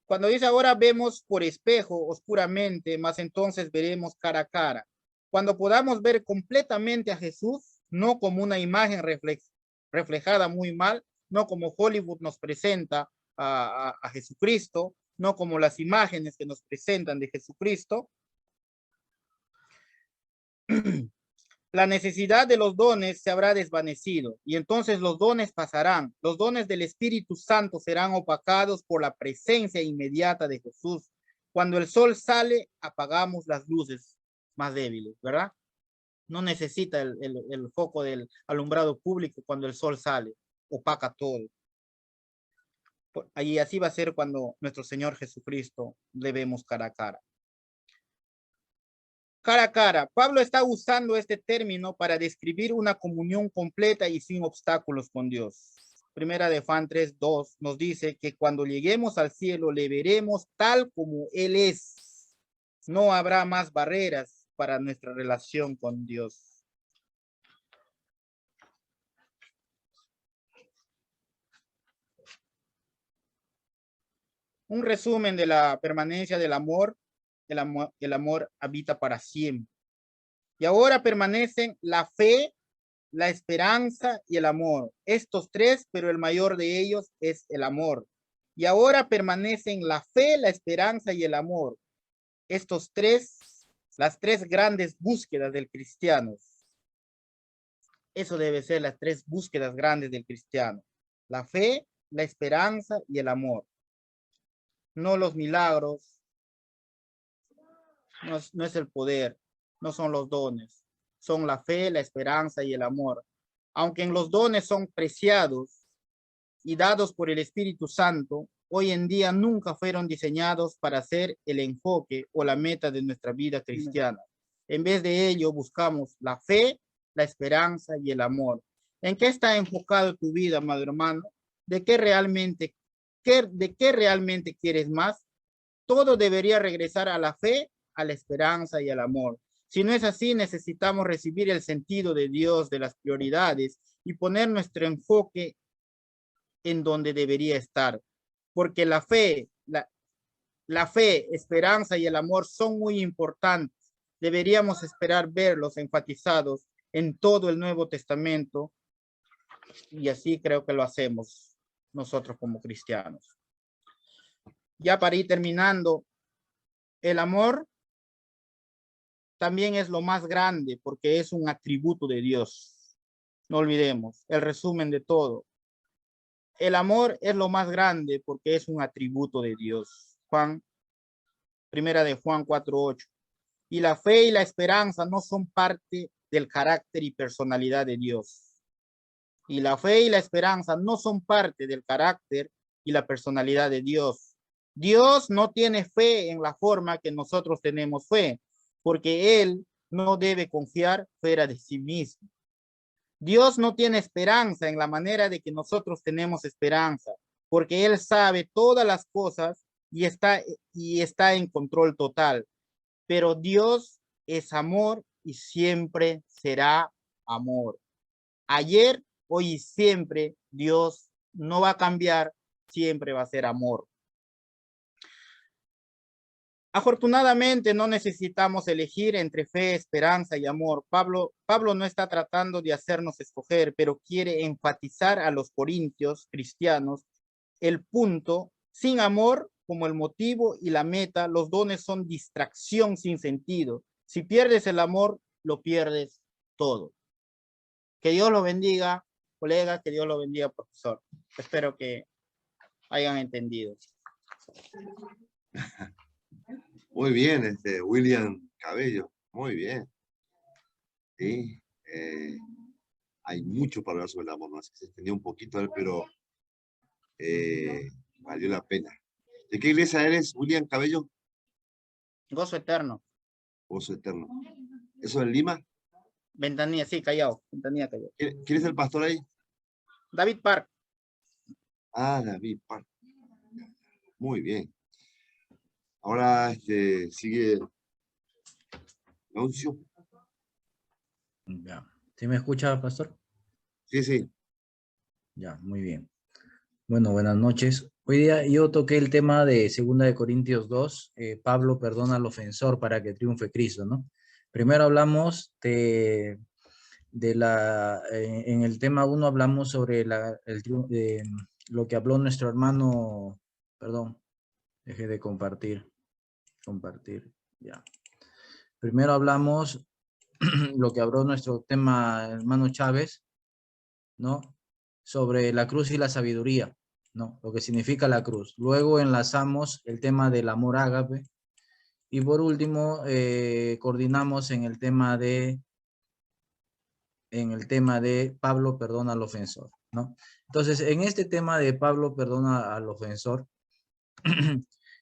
Cuando dice ahora vemos por espejo oscuramente, mas entonces veremos cara a cara. Cuando podamos ver completamente a Jesús, no como una imagen reflejada muy mal, no como Hollywood nos presenta a Jesucristo, no como las imágenes que nos presentan de Jesucristo. La necesidad de los dones se habrá desvanecido y entonces los dones pasarán. Los dones del Espíritu Santo serán opacados por la presencia inmediata de Jesús. Cuando el sol sale, apagamos las luces más débiles, ¿verdad? No necesita el foco del alumbrado público cuando el sol sale, opaca todo. Y así va a ser cuando nuestro Señor Jesucristo le vemos cara a cara. Cara a cara. Pablo está usando este término para describir una comunión completa y sin obstáculos con Dios. Primera de Juan 3:2 nos dice que cuando lleguemos al cielo le veremos tal como Él es. No habrá más barreras para nuestra relación con Dios. Un resumen de la permanencia del amor. El amor habita para siempre. Y ahora permanecen la fe, la esperanza y el amor. Estos tres, pero el mayor de ellos es el amor. Y ahora permanecen la fe, la esperanza y el amor. Estos tres, las tres grandes búsquedas del cristiano. Eso debe ser las tres búsquedas grandes del cristiano. La fe, la esperanza y el amor. No los milagros. No es el poder, no son los dones, son la fe, la esperanza y el amor. Aunque en los dones son preciados y dados por el Espíritu Santo, hoy en día nunca fueron diseñados para ser el enfoque o la meta de nuestra vida cristiana. En vez de ello, buscamos la fe, la esperanza y el amor. ¿En qué está enfocado tu vida, amado hermano? ¿De qué realmente quieres más? Todo debería regresar a la fe, a la esperanza y al amor. Si no es así, necesitamos recibir el sentido de Dios, de las prioridades y poner nuestro enfoque en donde debería estar. Porque la fe, esperanza y el amor son muy importantes. Deberíamos esperar verlos enfatizados en todo el Nuevo Testamento y así creo que lo hacemos nosotros como cristianos. Ya para ir terminando, el amor también es lo más grande porque es un atributo de Dios. No olvidemos el resumen de todo. El amor es lo más grande porque es un atributo de Dios. Primera de Juan 4:8. Y la fe y la esperanza no son parte del carácter y personalidad de Dios. Y la fe y la esperanza no son parte del carácter y la personalidad de Dios. Dios no tiene fe en la forma que nosotros tenemos fe, porque Él no debe confiar fuera de sí mismo. Dios no tiene esperanza en la manera de que nosotros tenemos esperanza, porque Él sabe todas las cosas y está en control total. Pero Dios es amor y siempre será amor. Ayer, hoy y siempre, Dios no va a cambiar, siempre va a ser amor. Afortunadamente no necesitamos elegir entre fe, esperanza y amor. Pablo no está tratando de hacernos escoger, pero quiere enfatizar a los corintios cristianos el punto: sin amor como el motivo y la meta, los dones son distracción sin sentido. Si pierdes el amor, lo pierdes todo. Que Dios lo bendiga, colega, que Dios lo bendiga, profesor. Espero que hayan entendido. Muy bien, William Cabello, muy bien. Sí, hay mucho para hablar sobre el amor, ¿no? Así que se extendió un poquito, pero valió la pena. ¿De qué iglesia eres, William Cabello? Gozo eterno. Gozo Eterno. ¿Eso en Lima? Ventanilla, sí, Callao. Ventanilla, Callao. ¿Quién es el pastor ahí? David Park. Ah, David Park. Muy bien. Ahora sigue Leoncio. Ya. ¿Sí me escucha, pastor? Sí, sí. Ya, muy bien. Bueno, buenas noches. Hoy día yo toqué el tema de 2 de Corintios 2, Pablo perdona al ofensor para que triunfe Cristo, ¿no? Primero hablamos en el tema 1 hablamos sobre lo que habló nuestro hermano, perdón, dejé de compartir, ya. Primero hablamos lo que habló nuestro tema hermano Chávez, ¿no? Sobre la cruz y la sabiduría, ¿no? Lo que significa la cruz. Luego enlazamos el tema del amor ágape y por último coordinamos en el tema de Pablo perdona al ofensor, ¿no? Entonces, en este tema de Pablo perdona al ofensor,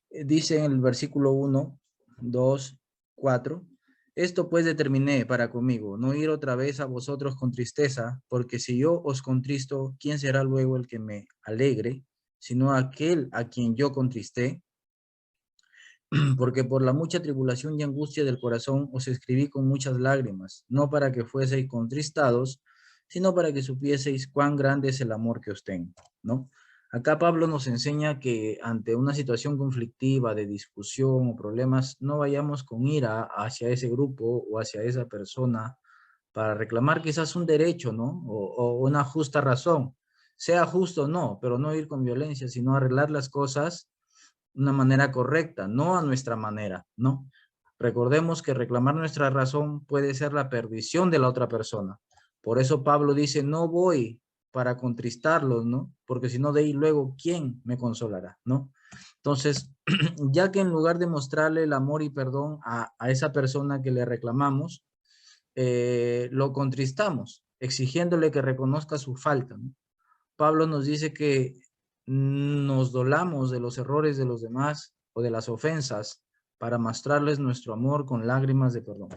dice en el versículo 1, 2, 4, esto pues determiné para conmigo, no ir otra vez a vosotros con tristeza, porque si yo os contristo, ¿quién será luego el que me alegre? Sino aquel a quien yo contristé, porque por la mucha tribulación y angustia del corazón os escribí con muchas lágrimas, no para que fueseis contristados, sino para que supieseis cuán grande es el amor que os tengo, ¿no? Acá Pablo nos enseña que ante una situación conflictiva de discusión o problemas, no vayamos con ira hacia ese grupo o hacia esa persona para reclamar quizás un derecho, ¿no? O una justa razón, sea justo o no, pero no ir con violencia, sino arreglar las cosas de una manera correcta, no a nuestra manera, ¿no? Recordemos que reclamar nuestra razón puede ser la perdición de la otra persona. Por eso Pablo dice, no voy para contristarlos, ¿no? Porque si no de ahí luego, ¿quién me consolará, no? Entonces, ya que en lugar de mostrarle el amor y perdón a esa persona que le reclamamos, lo contristamos, exigiéndole que reconozca su falta, ¿no? Pablo nos dice que nos dolamos de los errores de los demás o de las ofensas para mostrarles nuestro amor con lágrimas de perdón.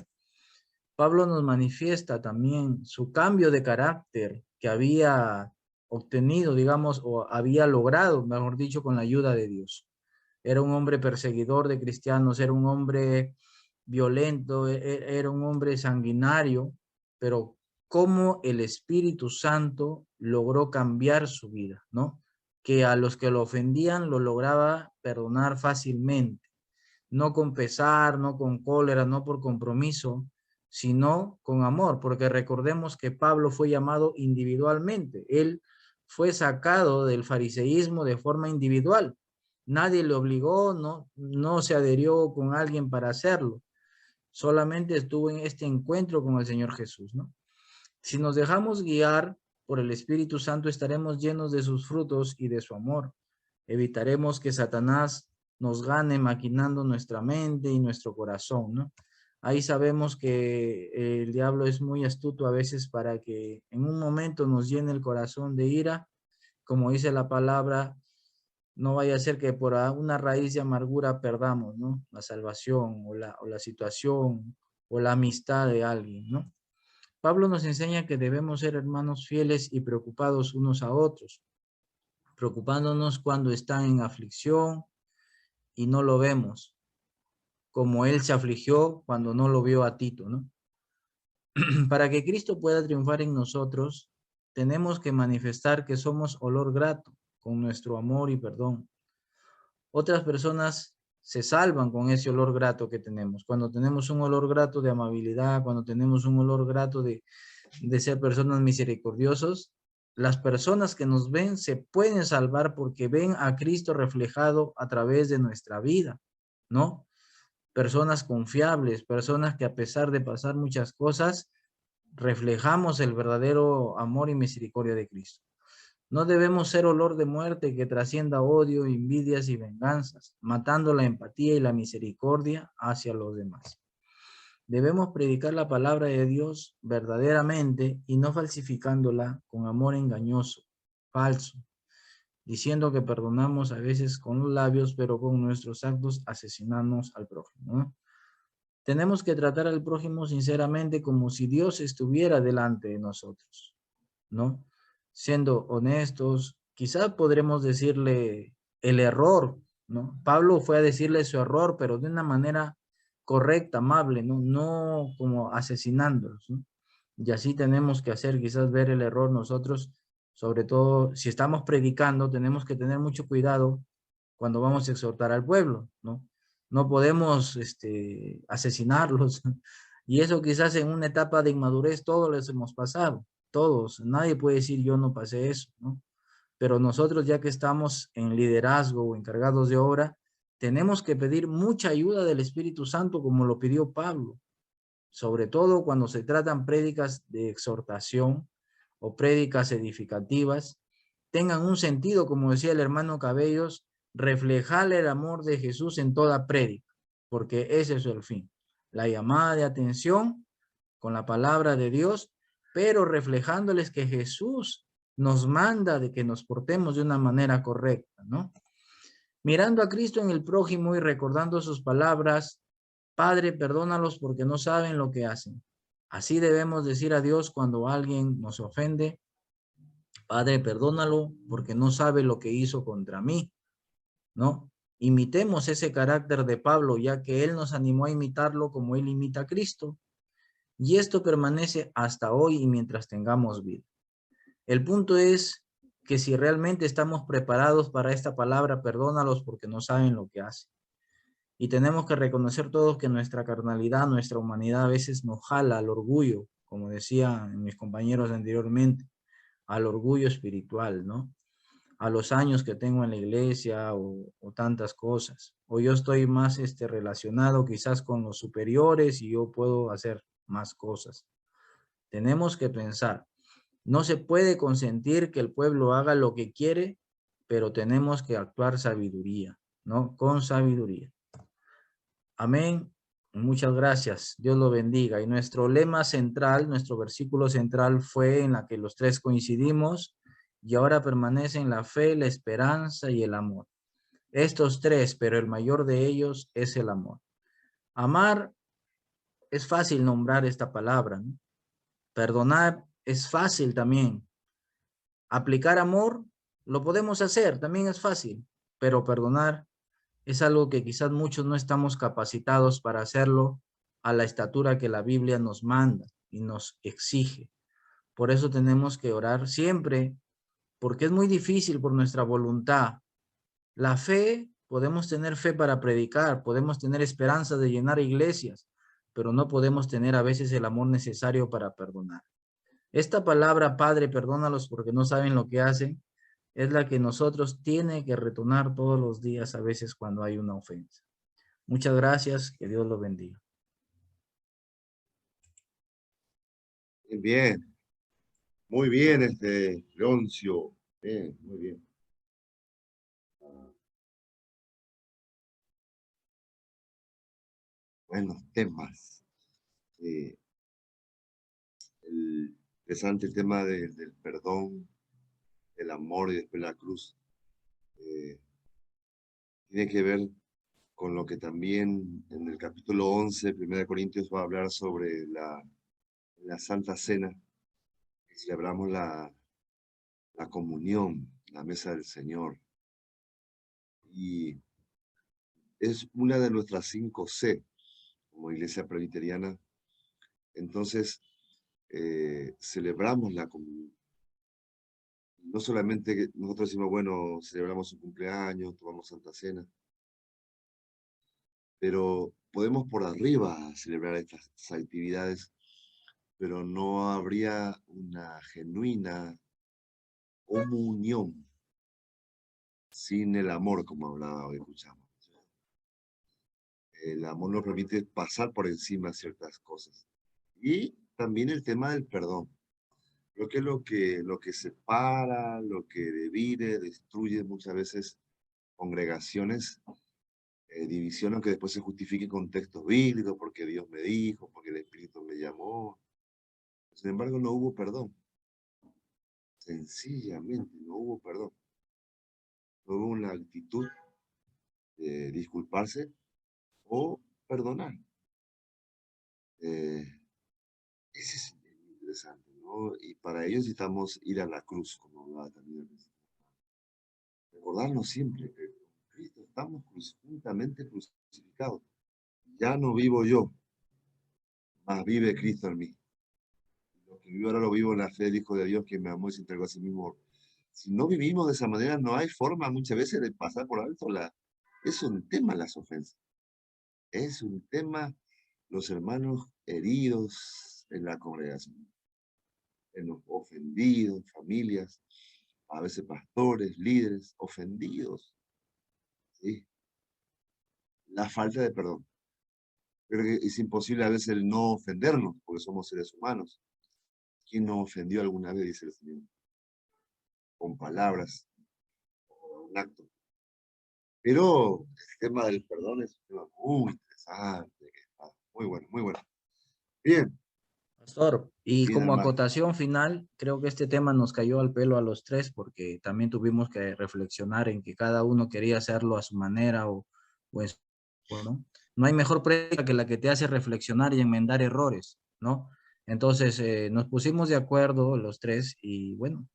Pablo nos manifiesta también su cambio de carácter que había obtenido, digamos, o había logrado, mejor dicho, con la ayuda de Dios. Era un hombre perseguidor de cristianos, era un hombre violento, era un hombre sanguinario, pero cómo el Espíritu Santo logró cambiar su vida, ¿no? Que a los que lo ofendían lo lograba perdonar fácilmente, no con pesar, no con cólera, no por compromiso, sino con amor, porque recordemos que Pablo fue llamado individualmente, él fue sacado del fariseísmo de forma individual, nadie le obligó, no se adherió con alguien para hacerlo, solamente estuvo en este encuentro con el Señor Jesús, ¿no? Si nos dejamos guiar por el Espíritu Santo, estaremos llenos de sus frutos y de su amor. Evitaremos que Satanás nos gane maquinando nuestra mente y nuestro corazón, ¿no? Ahí sabemos que el diablo es muy astuto a veces para que en un momento nos llene el corazón de ira, como dice la palabra, no vaya a ser que por una raíz de amargura perdamos, ¿no? La salvación o la situación o la amistad de alguien, ¿no? Pablo nos enseña que debemos ser hermanos fieles y preocupados unos a otros, preocupándonos cuando están en aflicción y no lo vemos, como él se afligió cuando no lo vio a Tito, ¿no? Para que Cristo pueda triunfar en nosotros, tenemos que manifestar que somos olor grato con nuestro amor y perdón. Otras personas se salvan con ese olor grato que tenemos. Cuando tenemos un olor grato de amabilidad, cuando tenemos un olor grato de ser personas misericordiosos, las personas que nos ven se pueden salvar porque ven a Cristo reflejado a través de nuestra vida, ¿no? personas confiables, personas que a pesar de pasar muchas cosas, reflejamos el verdadero amor y misericordia de Cristo. No debemos ser olor de muerte que trascienda odio, envidias y venganzas, matando la empatía y la misericordia hacia los demás. Debemos predicar la palabra de Dios verdaderamente y no falsificándola con amor engañoso, falso, diciendo que perdonamos a veces con los labios, pero con nuestros actos asesinamos al prójimo, ¿no? Tenemos que tratar al prójimo sinceramente como si Dios estuviera delante de nosotros, ¿no? Siendo honestos, quizá podremos decirle el error, ¿no? Pablo fue a decirle su error, pero de una manera correcta, amable, ¿no? No como asesinándolos, ¿no? Y así tenemos que hacer, quizás ver el error nosotros, sobre todo si estamos predicando, tenemos que tener mucho cuidado cuando vamos a exhortar al pueblo, ¿no? No podemos asesinarlos. Y eso quizás en una etapa de inmadurez todos les hemos pasado, todos. Nadie puede decir yo no pasé eso, ¿no? Pero nosotros ya que estamos en liderazgo o encargados de obra, tenemos que pedir mucha ayuda del Espíritu Santo como lo pidió Pablo, sobre todo cuando se tratan prédicas de exhortación o prédicas edificativas, tengan un sentido, como decía el hermano Cabellos, reflejar el amor de Jesús en toda prédica, porque ese es el fin, la llamada de atención con la palabra de Dios, pero reflejándoles que Jesús nos manda de que nos portemos de una manera correcta, ¿no? Mirando a Cristo en el prójimo y recordando sus palabras, Padre, perdónalos porque no saben lo que hacen. Así debemos decir a Dios cuando alguien nos ofende, Padre, perdónalo porque no sabe lo que hizo contra mí, ¿no? Imitemos ese carácter de Pablo, ya que él nos animó a imitarlo como él imita a Cristo. Y esto permanece hasta hoy y mientras tengamos vida. El punto es que si realmente estamos preparados para esta palabra, perdónalos porque no saben lo que hacen. Y tenemos que reconocer todos que nuestra carnalidad, nuestra humanidad a veces nos jala al orgullo, como decían mis compañeros anteriormente, al orgullo espiritual, ¿no? A los años que tengo en la iglesia o tantas cosas. O yo estoy más relacionado quizás con los superiores y yo puedo hacer más cosas. Tenemos que pensar, no se puede consentir que el pueblo haga lo que quiere, pero tenemos que actuar sabiduría, ¿no? Con sabiduría. Amén. Muchas gracias. Dios lo bendiga. Y nuestro lema central, nuestro versículo central fue en la que los tres coincidimos y ahora permanecen la fe, la esperanza y el amor. Estos tres, pero el mayor de ellos es el amor. Amar es fácil nombrar esta palabra, ¿no? Perdonar es fácil también. Aplicar amor lo podemos hacer, también es fácil, pero perdonar es algo que quizás muchos no estamos capacitados para hacerlo a la estatura que la Biblia nos manda y nos exige. Por eso tenemos que orar siempre, porque es muy difícil por nuestra voluntad. La fe, podemos tener fe para predicar, podemos tener esperanza de llenar iglesias, pero no podemos tener a veces el amor necesario para perdonar. Esta palabra, Padre, perdónalos porque no saben lo que hacen, es la que nosotros tiene que retornar todos los días a veces cuando hay una ofensa. Muchas gracias, que Dios los bendiga. Bien, muy bien, Leoncio. Bien, muy bien. Buenos temas. Interesante el tema del perdón, el amor y después la cruz. Tiene que ver con lo que también en el capítulo 11, 1 Corintios, va a hablar sobre la Santa Cena. Celebramos la comunión, la mesa del Señor. Y es una de nuestras 5 C como iglesia presbiteriana. Entonces, celebramos la comunión. No solamente que nosotros decimos, bueno, celebramos su cumpleaños, tomamos Santa Cena, pero podemos por arriba celebrar estas actividades, pero no habría una genuina comunión sin el amor, como hablaba hoy, escuchamos. El amor nos permite pasar por encima de ciertas cosas. Y también el tema del perdón. Creo que lo que separa, lo que divide, destruye muchas veces congregaciones, divisiones que después se justifique con textos bíblicos, porque Dios me dijo, porque el Espíritu me llamó. Sin embargo, no hubo perdón. Sencillamente no hubo perdón. No hubo una actitud de disculparse o perdonar. Ese es interesante, ¿no? Y para ello necesitamos ir a la cruz, como hablaba también. Recordarnos siempre que con Cristo estamos juntamente crucificados. Ya no vivo yo, mas vive Cristo en mí. Lo que vivo ahora lo vivo en la fe del Hijo de Dios que me amó y se entregó a sí mismo. Si no vivimos de esa manera, no hay forma muchas veces de pasar por alto es un tema las ofensas. Es un tema los hermanos heridos en la congregación, en los ofendidos, familias, a veces pastores, líderes, ofendidos. ¿Sí? La falta de perdón. Creo que es imposible a veces el no ofendernos, porque somos seres humanos. ¿Quién no ofendió alguna vez, dice el Señor? Con palabras, o un acto. Pero el tema del perdón es un tema muy interesante, muy bueno, muy bueno. Bien. Pastor, y Bien, como hermano. acotación final, creo que este tema nos cayó al pelo a los tres porque también tuvimos que reflexionar en que cada uno quería hacerlo a su manera o en su, ¿no? No hay mejor práctica que la que te hace reflexionar y enmendar errores, ¿no? Entonces nos pusimos de acuerdo los tres y bueno,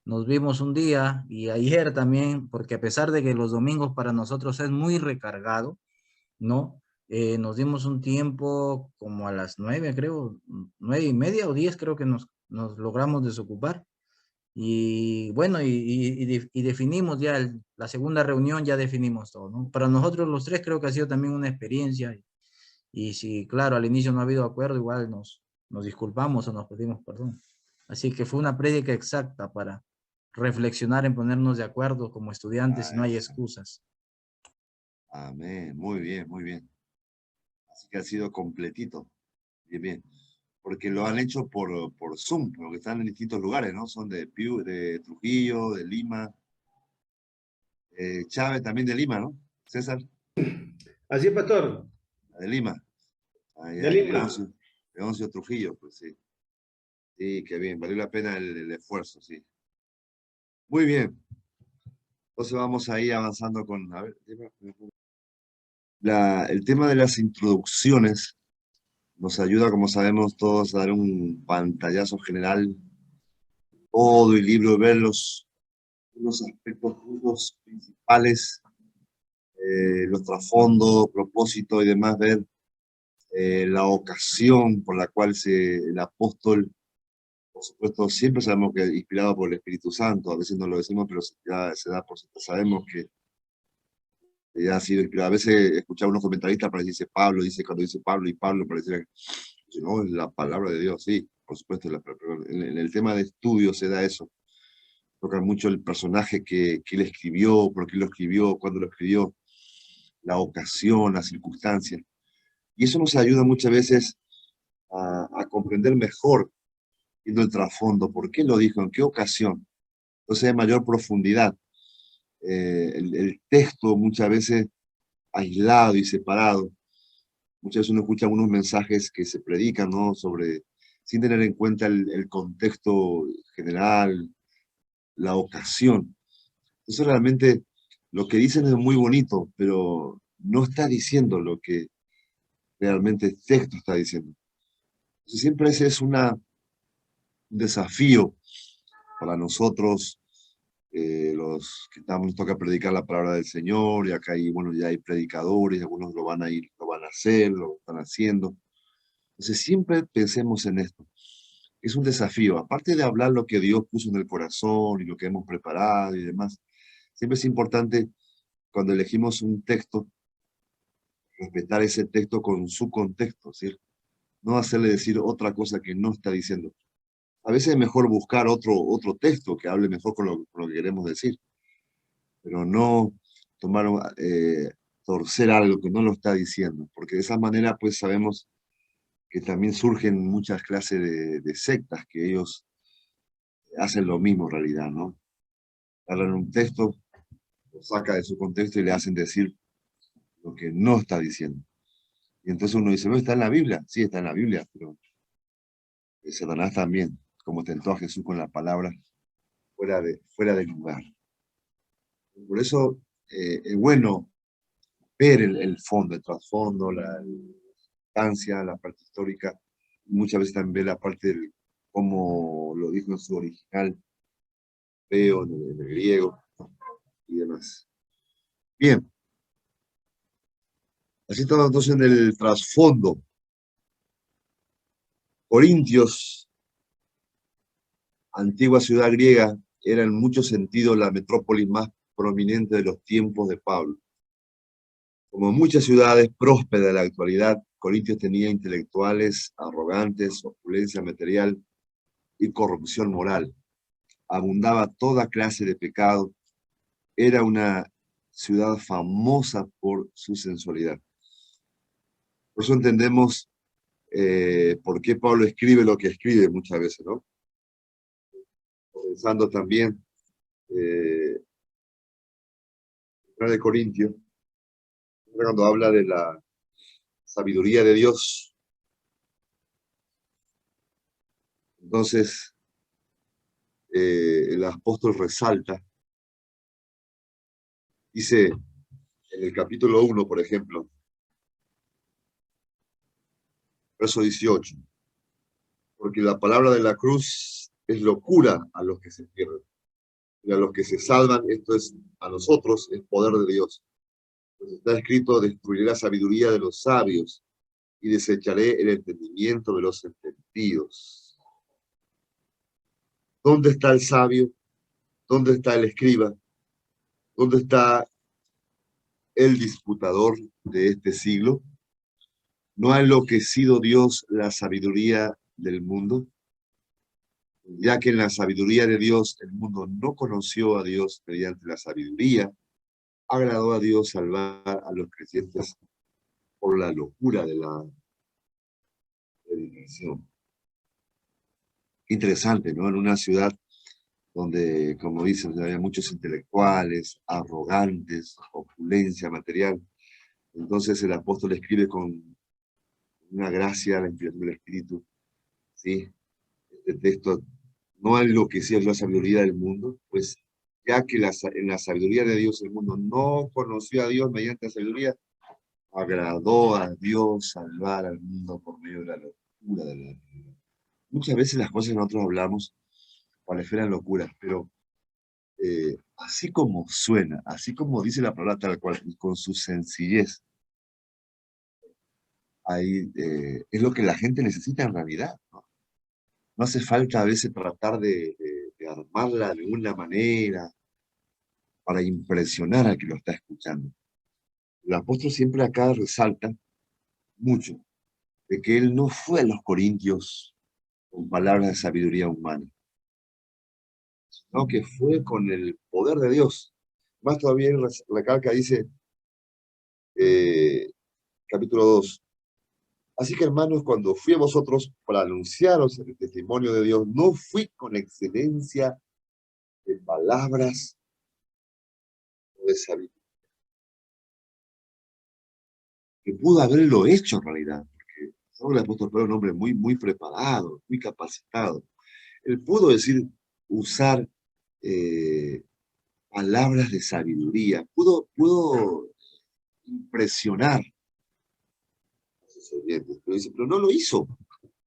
nos vimos un día y ayer también, porque a pesar de que los domingos para nosotros es muy recargado, ¿no? Nos dimos un tiempo como a las 9, creo, 9:30 o 10 creo que nos logramos desocupar. Y bueno, y definimos ya la segunda reunión, ya definimos todo, ¿no? Para nosotros los tres creo que ha sido también una experiencia. Y si, claro, al inicio no ha habido acuerdo, igual nos disculpamos o nos pedimos perdón. Así que fue una prédica exacta para reflexionar en ponernos de acuerdo como estudiantes y no hay excusas. Amén, muy bien, muy bien. Así que ha sido completito. Bien, bien. Porque lo han hecho por Zoom, porque están en distintos lugares, ¿no? Son de Trujillo, de Lima, Chávez también de Lima, ¿no? César, Así es, pastor. de Lima. Ahí, De Lima. Leoncio Trujillo, pues sí. Sí, qué bien, valió la pena el esfuerzo, sí. Muy bien. Entonces vamos a ir avanzando con, a ver, el tema de las introducciones nos ayuda, como sabemos todos, a dar un pantallazo general, todo el libro, ver los aspectos puntos principales, los trasfondos, propósito y demás, ver la ocasión por la cual el apóstol, por supuesto, siempre sabemos que es inspirado por el Espíritu Santo, a veces no lo decimos, pero se da por supuesto, sabemos que ya ha sido inspirado. A veces escuchaba unos comentaristas, para dice Pablo, cuando dice Pablo y Pablo, pareciera que no, es la palabra de Dios, sí, por supuesto, en el tema de estudio se da eso. Toca mucho el personaje que él escribió, por qué lo escribió, cuándo lo escribió, la ocasión, las circunstancias. Y eso nos ayuda muchas veces a comprender mejor, viendo el trasfondo, por qué lo dijo, en qué ocasión. Entonces hay mayor profundidad. El texto muchas veces aislado y separado. Muchas veces uno escucha algunos mensajes que se predican, ¿no? Sin tener en cuenta el contexto general, la ocasión. Eso realmente, lo que dicen es muy bonito, pero no está diciendo lo que realmente el texto está diciendo. Entonces, siempre ese es un desafío para nosotros, los que nos toca predicar la palabra del Señor, y acá bueno, ya hay predicadores, algunos lo van a hacer, lo están haciendo. Entonces, siempre pensemos en esto. Es un desafío, aparte de hablar lo que Dios puso en el corazón y lo que hemos preparado y demás, siempre es importante cuando elegimos un texto, respetar ese texto con su contexto, ¿sí? No hacerle decir otra cosa que no está diciendo. A veces es mejor buscar otro texto que hable mejor con lo que queremos decir, pero no tomar torcer algo que no lo está diciendo, porque de esa manera pues sabemos que también surgen muchas clases de sectas que ellos hacen lo mismo en realidad, ¿no? Hablan un texto, lo saca de su contexto y le hacen decir lo que no está diciendo. Y entonces uno dice, ¿no está en la Biblia? Sí, está en la Biblia, pero Satanás también, como tentó a Jesús con la palabra, fuera de lugar. Por eso es bueno ver el fondo, el trasfondo, la instancia, la parte histórica, muchas veces también ver la parte de cómo lo dijo en su original, feo, en el griego y demás. Bien. Así estamos entonces en el trasfondo. Corintios, antigua ciudad griega, era en muchos sentidos la metrópolis más prominente de los tiempos de Pablo. Como muchas ciudades prósperas de la actualidad, Corintios tenía intelectuales arrogantes, opulencia material y corrupción moral. Abundaba toda clase de pecado. Era una ciudad famosa por su sensualidad. Por eso entendemos por qué Pablo escribe lo que escribe muchas veces, ¿no? Pensando también en de Corintios, cuando habla de la sabiduría de Dios. Entonces, el apóstol resalta, dice en el capítulo 1, por ejemplo, verso 18, porque la palabra de la cruz es locura a los que se pierden, y a los que se salvan, esto es a nosotros, es poder de Dios. Pues está escrito, destruiré la sabiduría de los sabios y desecharé el entendimiento de los entendidos. ¿Dónde está el sabio? ¿Dónde está el escriba? ¿Dónde está el disputador de este siglo? ¿No ha enloquecido Dios la sabiduría del mundo? Ya que en la sabiduría de Dios el mundo no conoció a Dios mediante la sabiduría, agradó a Dios salvar a los creyentes por la locura de la predicación. Interesante, ¿no? En una ciudad donde, como dicen, había muchos intelectuales, arrogantes, opulencia material. Entonces el apóstol escribe con una gracia, la inspiración del Espíritu, ¿sí? Este texto no enloquecía la sabiduría del mundo, pues ya que en la sabiduría de Dios el mundo no conoció a Dios mediante la sabiduría, agradó a Dios salvar al mundo por medio de la locura de la vida. Muchas veces las cosas que nosotros hablamos parecen locuras, pero así como suena, así como dice la palabra tal cual, y con su sencillez, ahí, es lo que la gente necesita en realidad, ¿no? No hace falta a veces tratar de armarla de una manera para impresionar al que lo está escuchando. El apóstol siempre acá resalta mucho de que él no fue a los corintios con palabras de sabiduría humana, sino que fue con el poder de Dios. Más todavía recalca, dice, capítulo 2, así que hermanos, cuando fui a vosotros para anunciaros el testimonio de Dios, no fui con excelencia de palabras o de sabiduría, que pudo haberlo hecho en realidad, porque el apóstol Pablo es un hombre muy, muy preparado, muy capacitado. Él pudo usar palabras de sabiduría, pudo impresionar a sus oyentes, pero no lo hizo,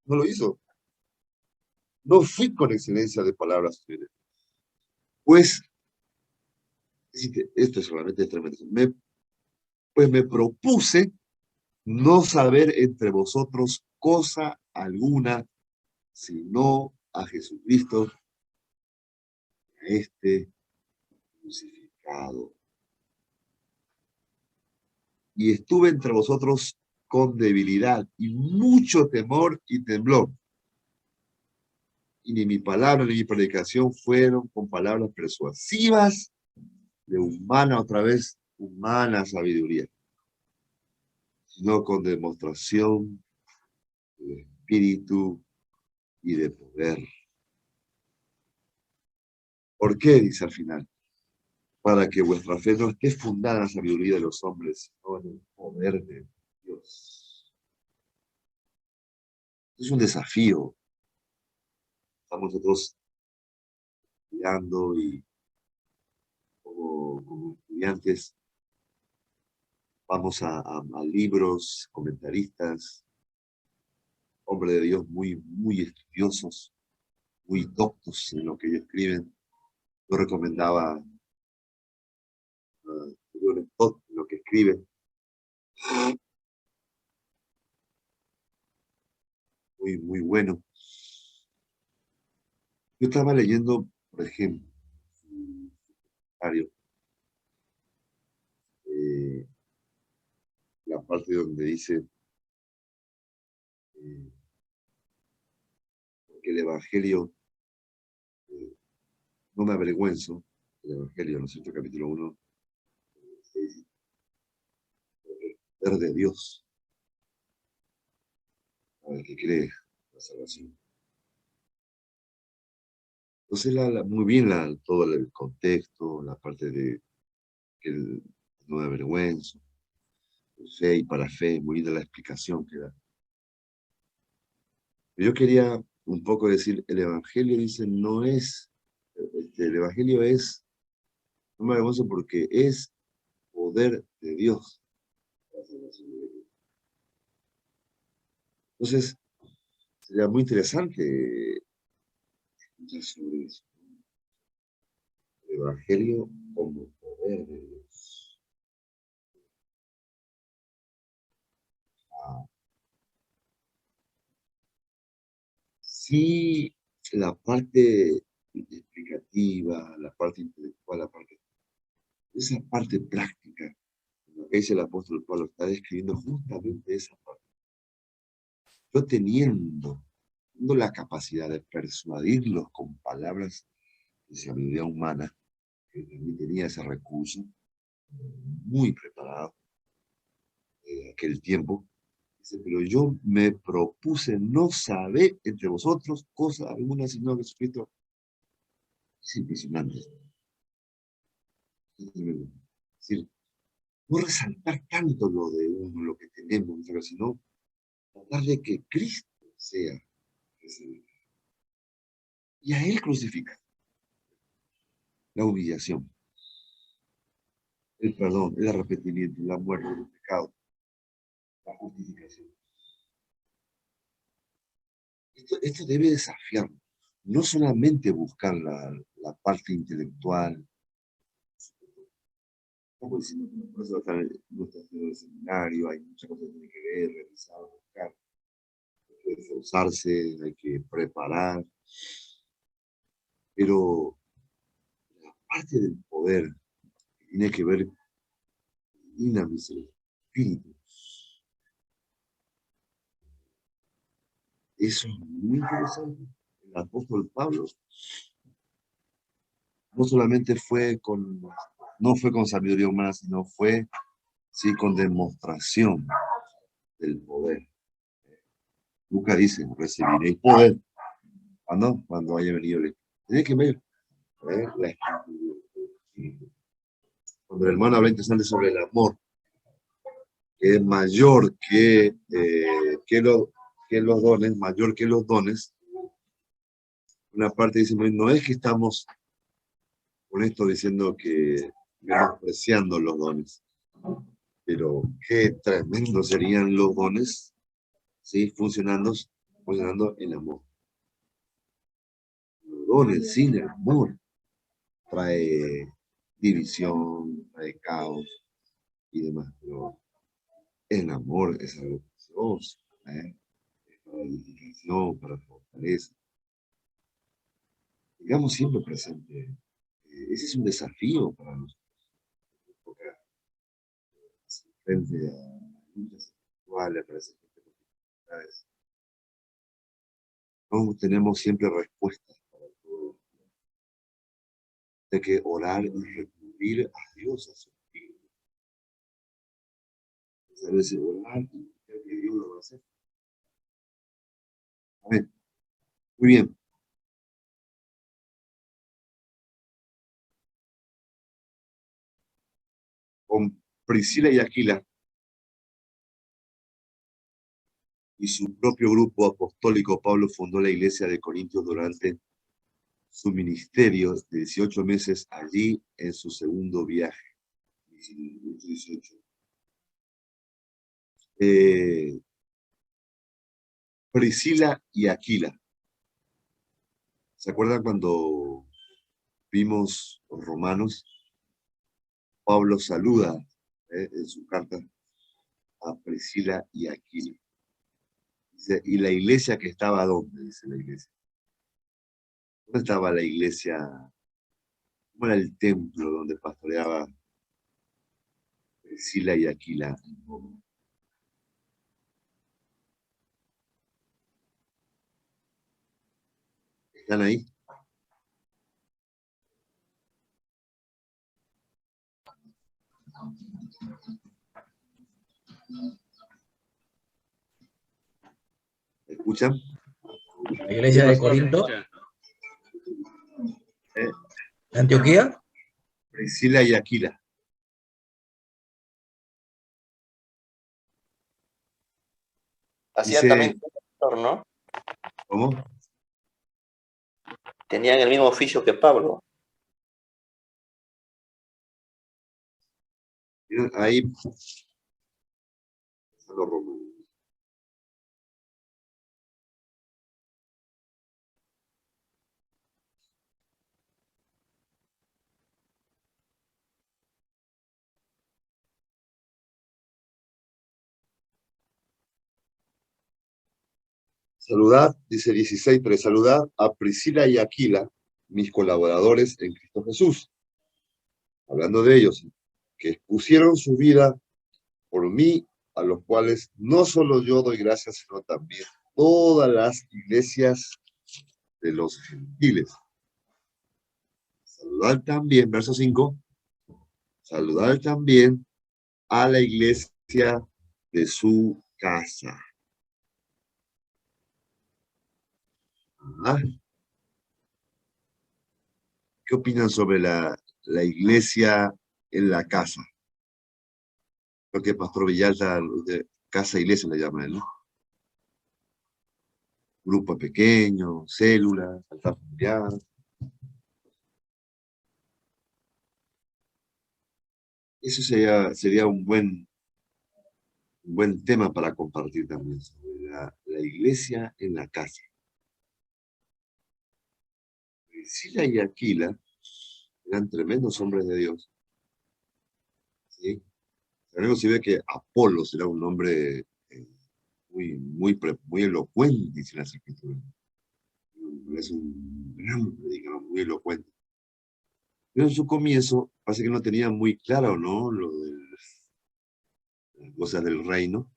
no lo hizo. No fui con excelencia de palabras, pues, esto solamente es tremendo, pues me propuse no saber entre vosotros cosa alguna, sino a Jesucristo, a este crucificado. Y estuve entre vosotros con debilidad y mucho temor y temblor. Y ni mi palabra ni mi predicación fueron con palabras persuasivas de humana, otra vez, humana sabiduría, sino con demostración de espíritu y de poder. ¿Por qué? Dice al final. Para que vuestra fe no esté fundada en la sabiduría de los hombres, sino en el poder de Dios. Es un desafío. Estamos nosotros estudiando y como estudiantes vamos a libros, comentaristas, hombres de Dios muy estudiosos, muy doctos en lo que ellos escriben. Yo recomendaba Leon Stott en lo que escribe. Muy bueno. Yo estaba leyendo, por ejemplo, la parte donde dice que el Evangelio, no me avergüenzo, el Evangelio, ¿no es cierto? Capítulo 1, el poder de Dios para el que cree la salvación. Entonces, muy bien todo el contexto, la parte de que no me avergüenzo, fe y para fe, muy linda la explicación que da. Yo quería un poco decir, el Evangelio dice, no es, el Evangelio es, no me avergüenzo porque es poder de Dios. Entonces, sería muy interesante escuchar sobre eso. El Evangelio como poder de Dios. Sí, la parte explicativa, la parte intelectual, esa parte práctica, lo que dice el apóstol Pablo, está describiendo justamente esa parte. Yo teniendo la capacidad de persuadirlos con palabras de sabiduría humana, que también tenía ese recurso, muy preparado en aquel tiempo, dice, pero yo me propuse no saber entre vosotros cosa alguna, sino Jesucristo. Es impresionante. Es decir, no resaltar tanto lo de uno, lo que tenemos, sino tratar de que Cristo sea ese. Y a Él crucifica. La humillación, el perdón, el arrepentimiento, la muerte del pecado, la justificación. Esto debe desafiarnos. No solamente buscar la parte intelectual, como diciendo, por eso acá no está haciendo el seminario, hay muchas cosas que tiene que ver, revisar, buscar, hay que esforzarse, hay que preparar, pero la parte del poder que tiene que ver con el espíritu, eso es muy interesante. El apóstol Pablo no solamente no fue con sabiduría humana, sino fue, sí, con demostración del poder. Lucas dice, recibiréis poder. Cuando haya venido el Espíritu. Tiene que ver la Escritura. Cuando el hermano habla interesante sobre el amor, que es mayor que los dones, mayor que los dones, una parte dice, no es que estamos con esto diciendo que menospreciando los dones, pero qué tremendo serían los dones, ¿sí? Funcionando en amor. Los dones sin el amor trae división, trae caos y demás, pero el amor es algo precioso, ¿eh? Es para edificación, para fortaleza. Digamos siempre presente. Ese es un desafío para nosotros. Frente a luchas espirituales, para esa gente con dificultades. No tenemos siempre respuestas para todo. Hay que orar y recurrir a Dios, a su Espíritu. A veces orar, creo que Dios lo va a hacer. Amén. Muy bien. Con Priscila y Aquila y su propio grupo apostólico, Pablo fundó la iglesia de Corintios durante su ministerio de 18 meses allí en su segundo viaje. 18. Priscila y Aquila. ¿Se acuerdan cuando vimos los Romanos? Pablo saluda en su carta a Priscila y Aquila. Dice, ¿y la iglesia que estaba dónde? Dice la iglesia. ¿Dónde estaba la iglesia? ¿Cómo era el templo donde pastoreaba Priscila y Aquila en Roma? ¿Están ahí? ¿Me escuchan? La iglesia de Corinto, Antioquía. Priscila y Aquila. Hacían Dice, también, ¿no? ¿cómo? Tenían el mismo oficio que Pablo. Ahí, los romanos. Saludad, dice 16:3, saludad a Priscila y Aquila, mis colaboradores en Cristo Jesús. Hablando de ellos, que expusieron su vida por mí, a los cuales no solo yo doy gracias, sino también todas las iglesias de los gentiles. Saludar también, verso 5, saludar también a la iglesia de su casa. ¿Qué opinan sobre la iglesia en la casa? Creo que Pastor Villalta, de casa iglesia le llama él, ¿no? Grupo pequeño, células, altar familiar. Eso sería un buen tema para compartir también, sobre la iglesia en la casa. Priscila y Aquila eran tremendos hombres de Dios. ¿Sí? Sabemos si ve que Apolos era un hombre muy elocuente, dice la Escritura. Es un gran predicador, muy elocuente. Pero en su comienzo, parece que no tenía muy claro, ¿no? Lo de las cosas del reino,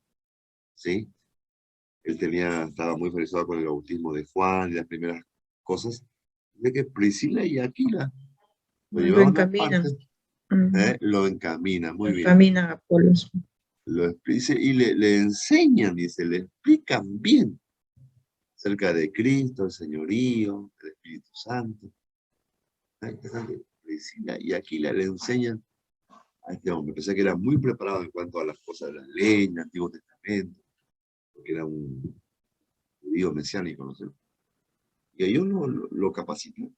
¿sí? Él estaba muy familiarizado con el bautismo de Juan y las primeras cosas. De que Priscila y Aquila lo llevaban aparte, lo encamina, muy bien. Encamina a Apolos. Dice, y le enseñan, dice, le explican bien acerca de Cristo, el señorío, el Espíritu Santo. Priscila y Aquila le enseñan a este hombre. Pensé que era muy preparado en cuanto a las cosas de la ley, el Antiguo Testamento, porque era un judío mesiánico, ¿no sé? Y ellos lo capacitó.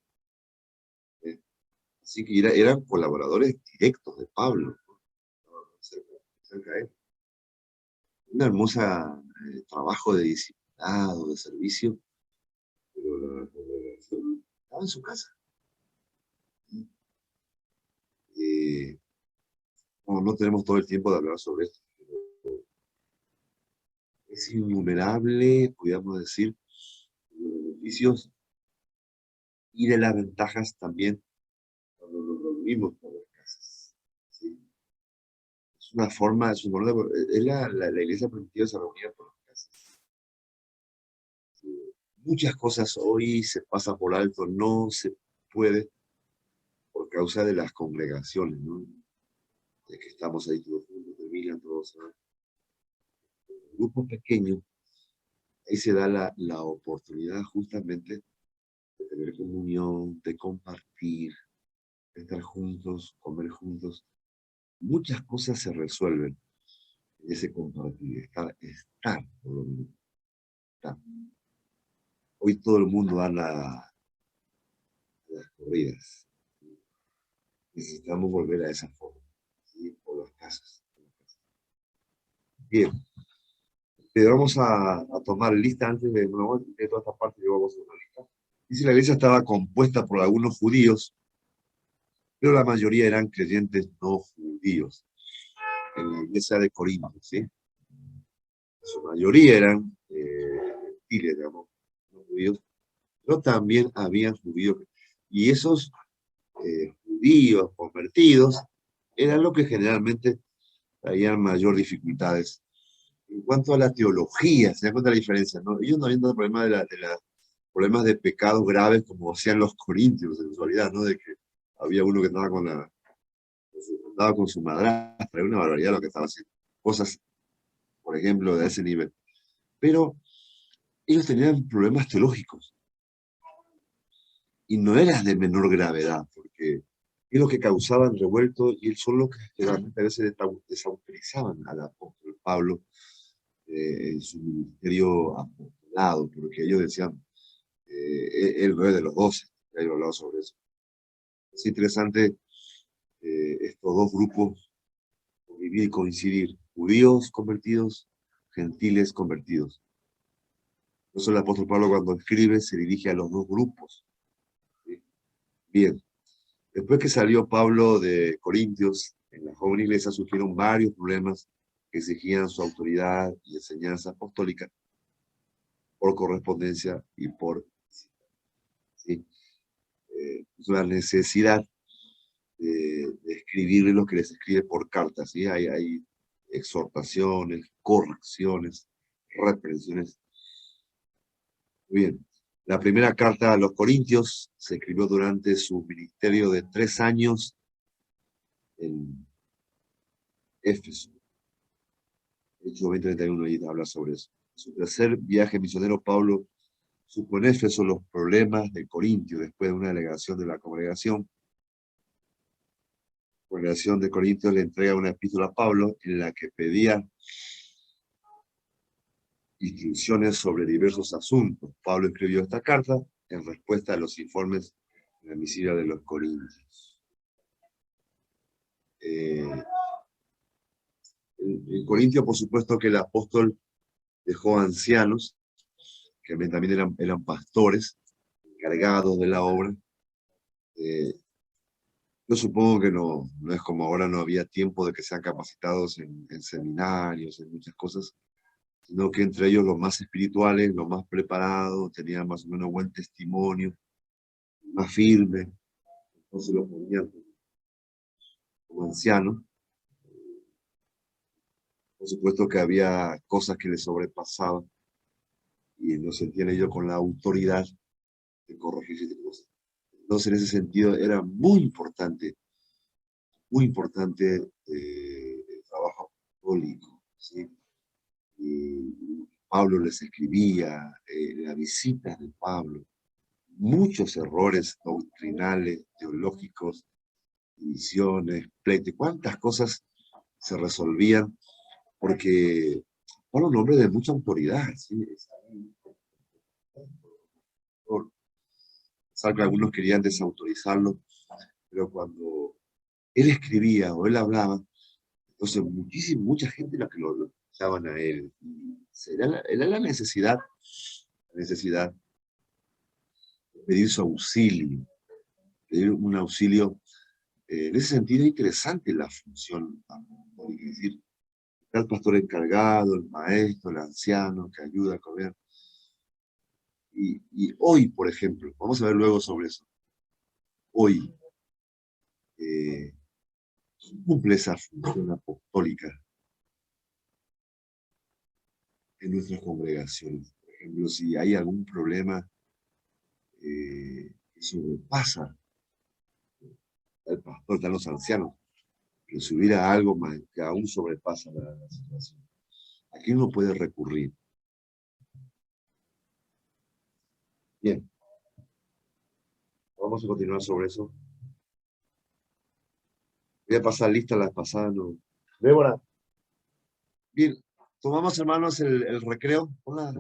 Así que eran colaboradores directos de Pablo, ¿no? cerca de él. Un hermoso trabajo de discipulado, de servicio, pero la congregación estaba en su casa. No tenemos todo el tiempo de hablar sobre esto. Es innumerable, podríamos decir, los beneficios y de las ventajas también cuando nos reunimos por las casas. ¿Sí? Es una forma, es la iglesia primitiva se reunía por las casas. Muchas cosas hoy se pasa por alto, no se puede por causa de las congregaciones, ¿no? De que estamos ahí todos juntos, terminan todos, ¿no? grupos pequeños, ahí se da la oportunidad justamente de tener comunión, de compartir, de estar juntos, comer juntos. Muchas cosas se resuelven en ese compartir, estar por lo menos. Estar. Hoy todo el mundo anda a las corridas. Necesitamos volver a esa forma, ¿sí? Por las casas. Bien. Vamos a tomar lista antes de toda esta parte, vamos a tomar lista. Dice la iglesia estaba compuesta por algunos judíos, pero la mayoría eran creyentes no judíos. En la iglesia de Corinto, ¿sí? Su mayoría eran gentiles, digamos, no judíos, pero también habían judíos. Y esos judíos convertidos eran los que generalmente traían mayor dificultades. En cuanto a la teología, se dan cuenta de la diferencia, ¿no? Ellos no habían dado problemas de pecados graves como hacían los corintios, en realidad, ¿no? De que había uno que andaba con su madrastra, era una barbaridad lo que estaba haciendo. Cosas, por ejemplo, de ese nivel. Pero ellos tenían problemas teológicos. Y no eran de menor gravedad, porque es lo que causaban revuelto y son los que generalmente a veces desautorizaban al apóstol Pablo en su ministerio apostolado, porque ellos decían, él no es de los 12, ya he hablado sobre eso. Es interesante estos dos grupos convivir y coincidir, judíos convertidos, gentiles convertidos. Por eso el apóstol Pablo cuando escribe se dirige a los dos grupos. ¿Sí? Bien, después que salió Pablo de Corintios, en la joven iglesia surgieron varios problemas que exigían su autoridad y enseñanza apostólica por correspondencia y por... ¿sí? La necesidad de escribirle lo que les escribe por cartas, ¿sí? Hay exhortaciones, correcciones, reprensiones. Muy bien. La primera carta a los Corintios se escribió durante su ministerio de 3 años en Éfeso. Hechos 20:31, ahí habla sobre eso. En su tercer viaje misionero, Pablo supo en Éfeso los problemas de Corintio después de una delegación de la congregación. La congregación de Corintios le entrega una epístola a Pablo en la que pedía instrucciones sobre diversos asuntos. Pablo escribió esta carta en respuesta a los informes de la misiva de los Corintios. En Corintio, por supuesto que el apóstol dejó ancianos, que también eran pastores, encargados de la obra. Yo supongo que no es como ahora, no había tiempo de que sean capacitados en seminarios, en muchas cosas, sino que entre ellos los más espirituales, los más preparados, tenían más o menos buen testimonio, más firme, entonces los ponían como ancianos. Por supuesto que había cosas que les sobrepasaban y no sentían ellos con la autoridad de corregir esas cosas. Entonces, en ese sentido, era muy importante el trabajo apostólico, ¿sí? Y Pablo les escribía, las visitas de Pablo, muchos errores doctrinales, teológicos, divisiones, pleitos, cuántas cosas se resolvían, porque Pablo es un hombre de mucha autoridad, ¿sí? Salvo que algunos querían desautorizarlo, pero cuando él escribía o él hablaba, entonces mucha gente la que lo escuchaban a él. Era la necesidad de pedir su auxilio, pedir un auxilio. En ese sentido es interesante la función apostólica, es decir, está el pastor encargado, el maestro, el anciano que ayuda a comer. Y hoy, por ejemplo, vamos a ver luego sobre eso. Hoy cumple esa función apostólica en nuestras congregaciones. Por ejemplo, si hay algún problema que sobrepasa al pastor, están los ancianos, que si hubiera algo más que aún sobrepasa la situación. ¿A quién uno puede recurrir? Bien. Vamos a continuar sobre eso. Voy a pasar lista la pasada, ¿no? Débora. Bien, tomamos, hermanos, el recreo. Hola.